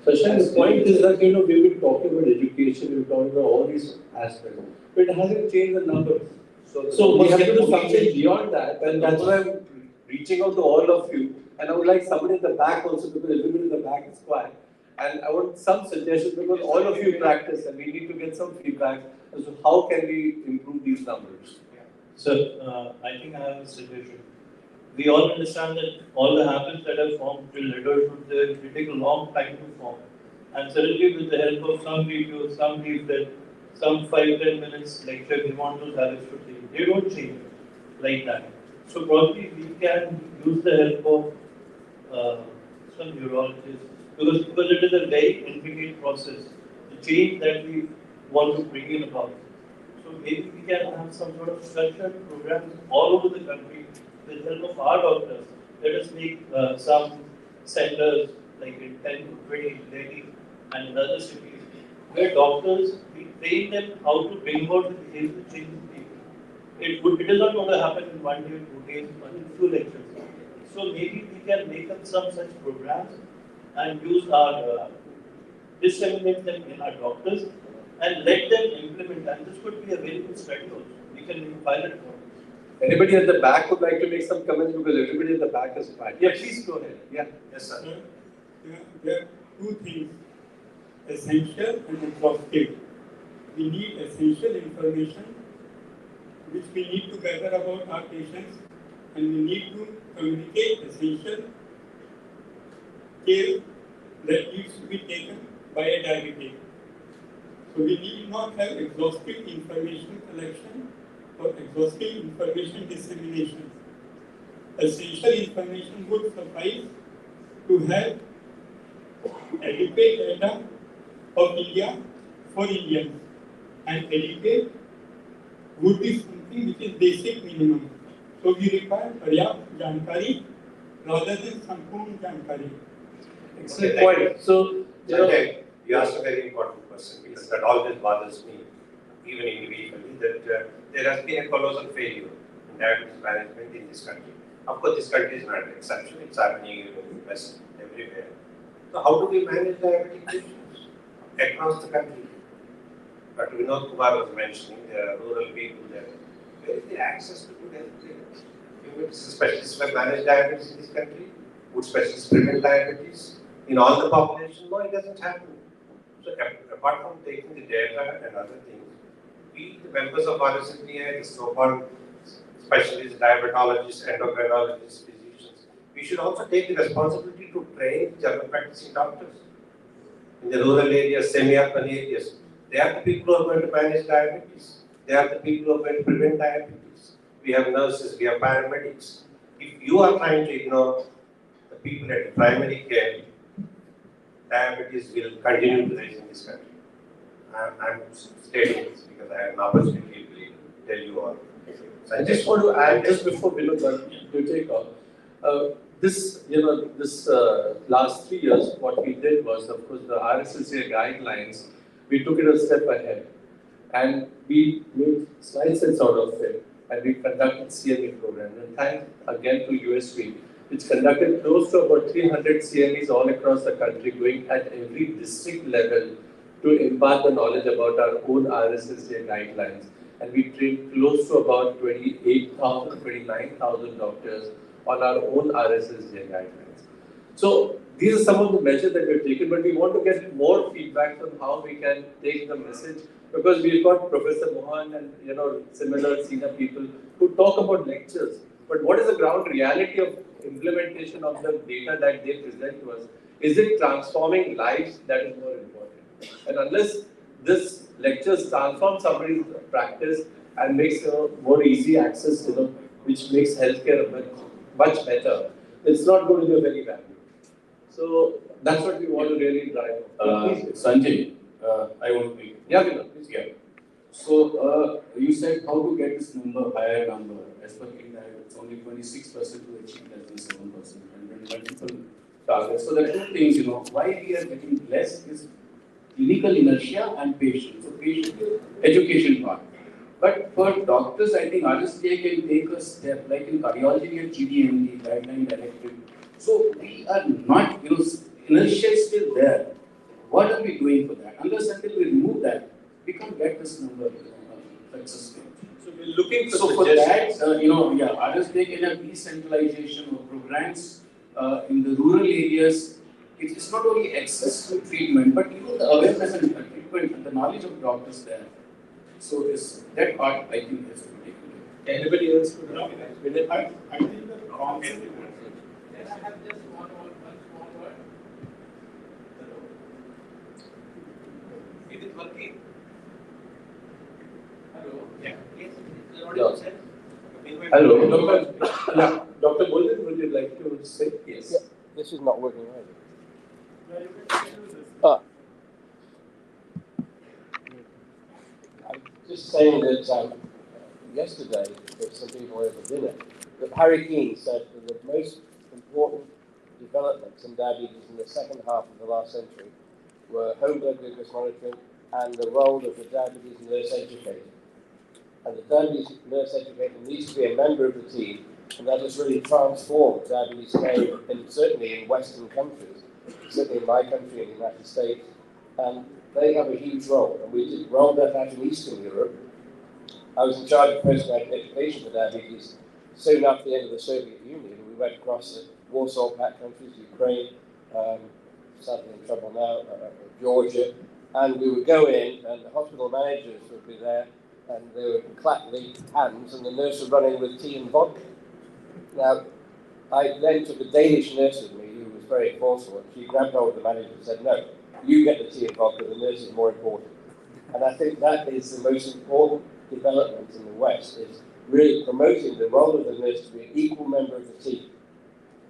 Sashank, the point is that we've been talking about education, we've talked about all these aspects, but it hasn't changed the numbers. So we have to do something beyond that, and that's why I'm reaching out to all of you. And I would like somebody in the back also, because everybody in the back is quiet. And I want some suggestions, because all of you practice, and we need to get some feedback as to how can we improve these numbers. Sir, I think I have a suggestion. We all understand that all the habits that have formed till adulthood, they take a long time to form. And suddenly, with the help of some videos, some leaflet, some 5-10 minutes lecture, we want those habits to change. They don't change like that. So probably we can use the help of some neurologists, because it is a very intricate process, the change that we want to bring in about. So maybe we can have some sort of structured programs all over the country with the help of our doctors. Let us make some centers like in 10 to 20 in Delhi and in other cities, where doctors, we train them how to bring about the behavior change in people. It is not going to happen in 1 day, 2 days, but in few lectures. So maybe we can make up some such programs and use our, disseminate them in our doctors and let them implement, and this could be a very good study also. We can do pilot for it. Anybody at the back would like to make some comments because everybody at the back is quiet. Yeah, please go ahead. Yeah. Yes, sir. There are two things, essential and exhaustive. We need essential information which we need to gather about our patients, and we need to communicate essential care that needs to be taken by a diabetic. So we need not have exhaustive information collection or exhaustive information dissemination. Essential information would suffice to have adequate data of India for Indians, and adequate would be something which is basic minimum. So we require पर्याप्त जानकारी rather than संपूर्ण जानकारी. Excellent point. So, you asked a very important question because that always bothers me, even individually, that there has been a colossal failure in diabetes management in this country. Of course, this country is not an exception, it's happening in the West, everywhere. So how do we manage diabetic patients across the country? Dr. Vinod Kumar was mentioning there are rural people there. Where is the access to good health care? Specialists who have managed diabetes in this country? Would specialists prevent diabetes in all the population? No, it doesn't happen. So apart from taking the data and other things, we, the members of RSNDI, the so-called specialists, diabetologists, endocrinologists, physicians, we should also take the responsibility to train general practicing doctors in the rural areas, semi-urban areas. They are the people who are going to manage diabetes. They are the people who are going to prevent diabetes. We have nurses, we have paramedics. If you are trying to ignore the people at the primary care, diabetes will continue to rise in this country. I'm stating this because I have an opportunity to tell you all. I just want to add, just before Vinod you take off, this last 3 years, what we did was, of course, the RSSA guidelines, we took it a step ahead. And we made slide sets out of it, and we conducted CME programs. And thanks again to USV, which conducted close to about 300 CMEs all across the country, going at every district level to impart the knowledge about our own RSSA guidelines. And we trained close to about 28,000, 29,000 doctors on our own RSSA guidelines. So these are some of the measures that we've taken, but we want to get more feedback on how we can take the message, because we've got Professor Mohan and similar senior people who talk about lectures. But what is the ground reality of implementation of the data that they present to us? Is it transforming lives? That is more important. And unless this lectures transform somebody's practice and makes more easy access, which makes healthcare much better, it's not going to be of any value. So that's what we want to really drive. Sanjay, I want to make. Yeah, please. Yeah. So you said how to get this higher number. As per India, it's only 26% to achieve less than 7%, and then multiple targets. So there are two things, why we are getting less is clinical inertia and patient. So patient education part. But for doctors, I think RSDA can take a step, like in cardiology, we have GDMD, guideline directive. So we are not, inertia is still there. What are we doing for that? Unless until we remove that, we can't get this number success rate. So we're looking for that, RSDA can have decentralization of programs in the rural areas. It's not only access to treatment, but even the awareness and treatment and the knowledge of doctors there. So that part, I think, has to be taken. Anybody else could I think the concept. Then I have just one small word. Is it working? Hello? Yeah. Yes. Hello. Dr. Golden, would you like to say? Yes. Yeah, this is not working either. I'm just saying that yesterday, there were some people over dinner, that Harry Keane said that the most important developments in diabetes in the second half of the last century were home blood glucose monitoring and the role of the diabetes nurse educator. And the diabetes nurse educator needs to be a member of the team, and that has really transformed diabetes care, and certainly in Western countries, certainly in my country, in the United States, and they have a huge role. And we did roll that out in Eastern Europe. I was in charge of postgraduate education for diabetes soon after the end of the Soviet Union. We went across the Warsaw Pact countries, Ukraine, sadly in trouble now, Georgia, and we would go in, and the hospital managers would be there, and they would clap the hands, and the nurse would run in with tea and vodka. Now, I then took a Danish nurse with me who was very forceful, and she grabbed hold of the manager and said, "No, you get the tea and vodka, the nurse is more important." And I think that is the most important development in the West, is really promoting the role of the nurse to be an equal member of the team.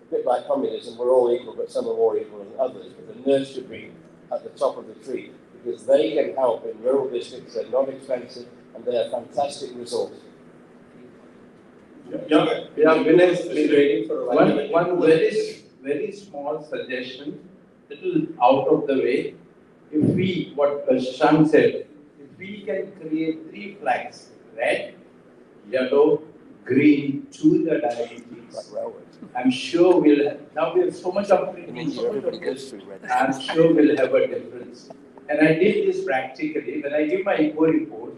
A bit like communism, we're all equal, but some are more equal than others. But the nurse should be at the top of the tree, because they can help in rural districts. They're not expensive, and they're a fantastic resource. Vinay's been waiting for a while. One very small suggestion, little out of the way. If we, what Shashank said, if we can create 3 flags, red, yellow, green, to the diabetes, I'm sure we'll have, now we have so much opportunity. I'm sure we'll have a difference. And I did this practically. When I give my echo report,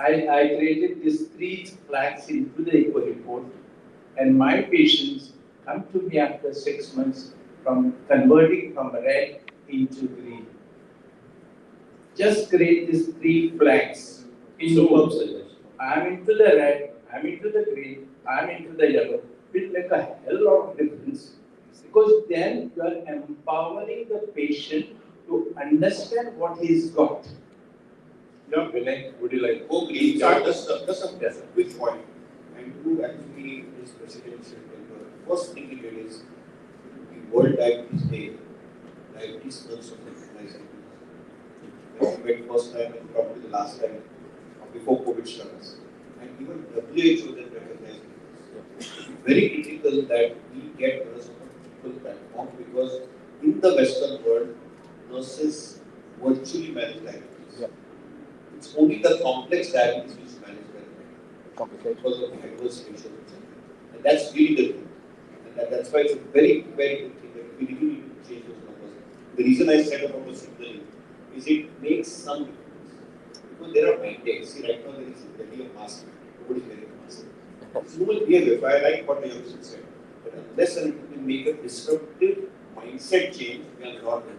I created these 3 flags into the echo report, and my patients come to me after 6 months from converting from red into green. Just create these 3 flags. I'm into the red, I'm into the green, I'm into the yellow. It will make a hell lot of difference, because then you are empowering the patient to understand what he's got. Yeah, Vinay, would you like? Oh, please. Just a quick point. And who actually is presidential member? First thing he did is the World Diabetes Day. Diabetes months of recognizing. When we went first time and probably the last time before COVID struck us. And even WHO then recognized it. It's very critical that we get nurses on equal platform, because in the Western world, nurses virtually manage diabetes. Yep. It's only the complex diabetes which is managed by the complicated because of adverse insurance. And that's really the thing. And that's why it's a very, very good thing that we really need to change those numbers. The reason I said about the signaling is it makes some difference. Because there are mandates. See, right now there is a Delhi of mask. Nobody is wearing a mask. It's human behavior. I like what the youngster said. But unless we make a disruptive mindset change, we are not going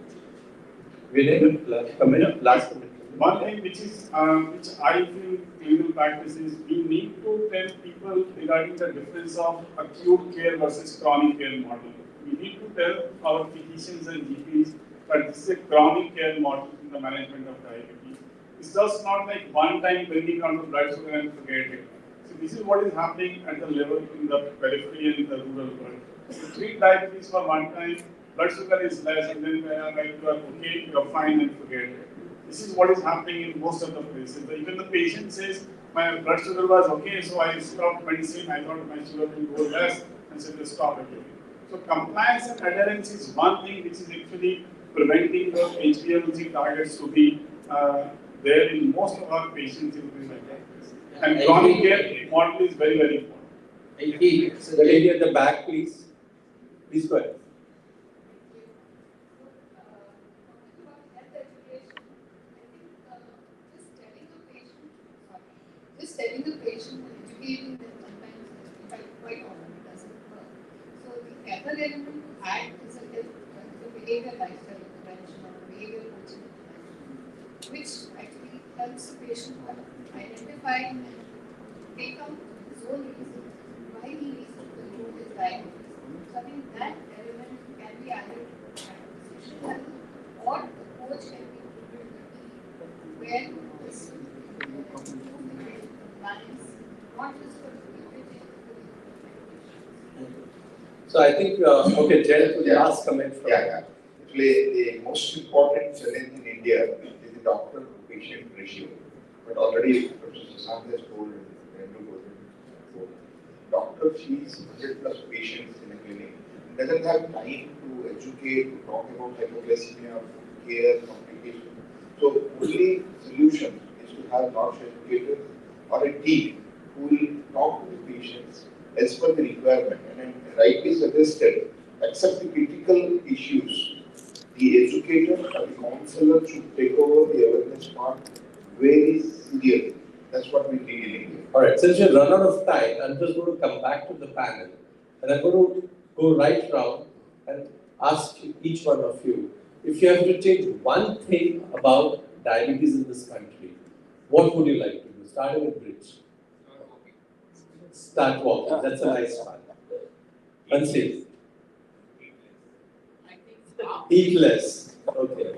to change. Last comment. One thing which I feel clinical practice is we need to tell people regarding the difference of acute care versus chronic care model. We need to tell our physicians and GPs that this is a chronic care model in the management of diabetes. It's just not like one time bringing down the blood sugar and forget it. So this is what is happening at the level in the periphery and in the rural world. So treat diabetes for one time, blood sugar is less, and then you are okay, you are fine, and forget it. This is what is happening in most of the places. Even the patient says, my blood sugar was okay, so I stopped medicine. I thought my sugar will go less, and so just stop everything. So compliance and adherence is one thing which is actually preventing the HbA1c targets to be there in most of our patients in this like that. And chronic care model is very, very important. So the lady at the back, please. Please go ahead. Just telling the patient and educating them sometimes quite often doesn't work. So the other element to add is a behavior lifestyle intervention or behavior coaching intervention, which actually helps the patient identify and take out his own reasons why he needs to control his diabetes. So I think that element can be added at the physician level, or the coach can be included in the team where this So I think, okay, Jay, the last comment. Actually, the most important challenge in India is the doctor-patient ratio. But already Professor Shashank has told, doctor sees 100 plus patients in a clinic, doesn't have time to educate, to talk about hypoglycemia, care, complications. So only solution is to have nurse educators or a team who will talk to the patients as per the requirement. And rightly suggested, except the critical issues, the educator or the counselor should take over the awareness part very seriously. That's what we need in India. All right, since we've run out of time, I'm just going to come back to the panel and I'm going to go right round and ask each one of you, if you have to change one thing about diabetes in this country, what would you like to do? Starting with Bridge. Start walking, that's a nice one. Unsafe. Eat less. Okay.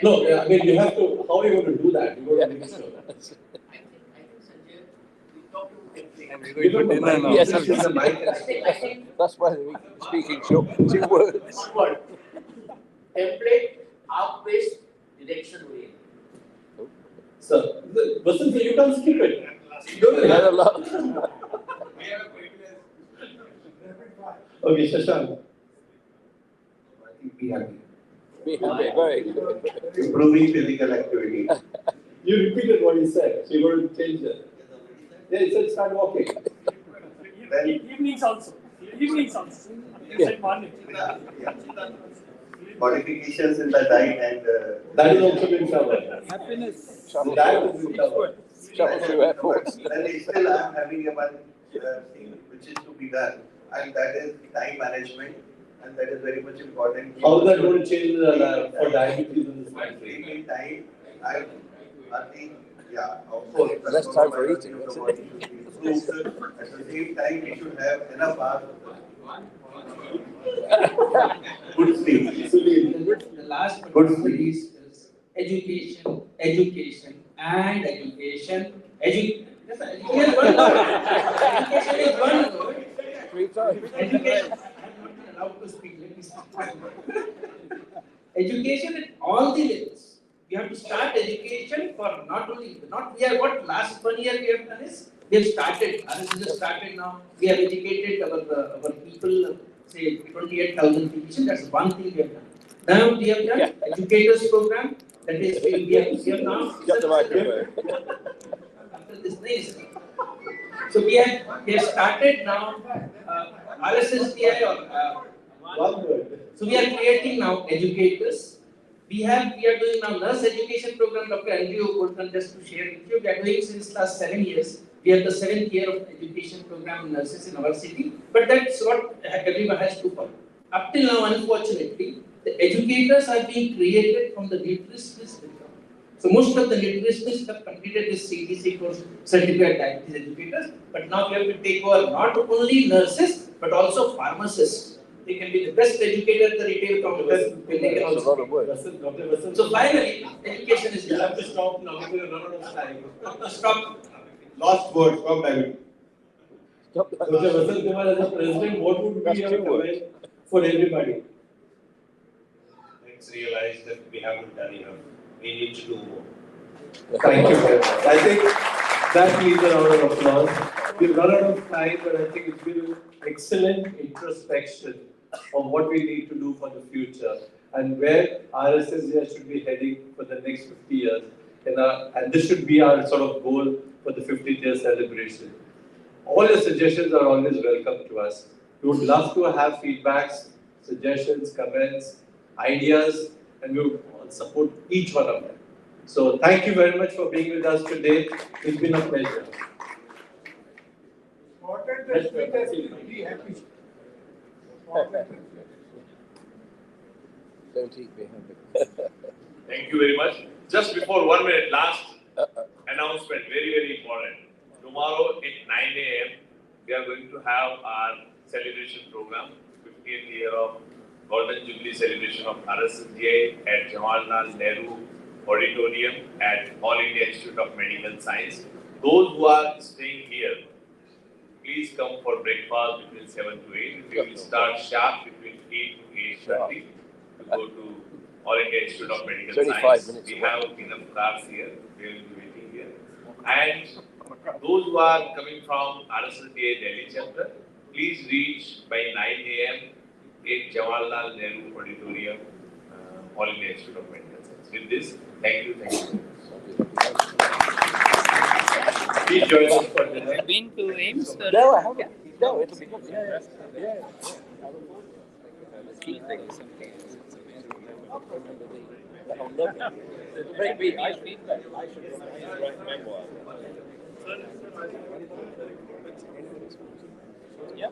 No, I mean, you have to, how are you going to do that? You're going to make sure. Yes, that's why we're speaking short, 2 words. One. Template, up-based, direction way. So, Vasant, you can't skip it. Okay, Shashank. I think be happy. Be happy, very good. Improving physical activity. You repeated what you said, so you're going to change that. Yeah, he said start walking. Evenings also. Evenings also. You said morning. Modifications in the diet and that is also been covered. Happiness. So that has been covered. Travel through airports. And still I am having a one thing which is to be done, and that is time management, and that is very much important. How is that going to change for diabetes in this country? In time, I think, yeah, of course. Less time for eating. At the same time, we should have enough hours. Good sleep. The last but not least is education, education, and education. Education is one word. Education is one word. 3 times. Education. I'm not allowed to speak. Let me speak. Education at all the levels. We have to start education for not only, we are what last 1 year we have done is, we have started, RSS has started now, we have educated our people, say 28,000 physicians, that's one thing we have done. Now we have done educators program, that is, we have now. Got the microphone. After this nice. So we have started now, RSSDI or one word. So we are creating now educators. We are doing now nurse education program, Dr. Andrew Bolton, just to share with you. We are doing since last 7 years. We are the 7th year of education program in nurses in our city. But that's what everyone has to follow. Up till now, unfortunately, the educators are being created from the nutritionists. So most of the nutritionists have completed this CDC course, certified diabetes educators. But now we have to take over not only nurses, but also pharmacists. They can be the best educator at the retail counter. They can also. So finally, education is. You have to stop now because you're not out of time. Stop. Last word, stop diabetes. Dr. Vasant Kumar, as a president, what would be your comment for everybody? Let's realize that we haven't done enough. We need to do more. Thank you very much. I think that needs a round of applause. We've run out of time, but I think it's been an excellent introspection of what we need to do for the future and where RSSDI should be heading for the next 50 years. And this should be our sort of goal for the 50th year celebration. All your suggestions are always welcome to us. We would love to have feedbacks, suggestions, comments, ideas, and we would support each one of them. So thank you very much for being with us today. It's been a pleasure. Be happy. Don't eat, be happy. Thank you very much. Just before 1 minute, last announcement, very, very important. Tomorrow at 9 a.m., we are going to have our celebration program, 50th year of Golden Jubilee celebration of RSSDI at Jawaharlal Nehru Auditorium at All India Institute of Medical Science. Those who are staying here, please come for breakfast between 7 to 8. We will start sharp between 8 to 8:30 to go to All India Institute of Medical Science. We have enough cars here. We will be waiting here. And those who are coming from RSSDI Delhi chapter, please reach by 9 a.m. at Jawaharlal Nehru Auditorium, All India Institute of Medical Science. With this, thank you. Please join us for dinner. Been to AIMS? No, I haven't. No, it'll be good. Yeah. Key thing is something. remember the whole look. It's a very big feedback. I should write memoir. Yeah.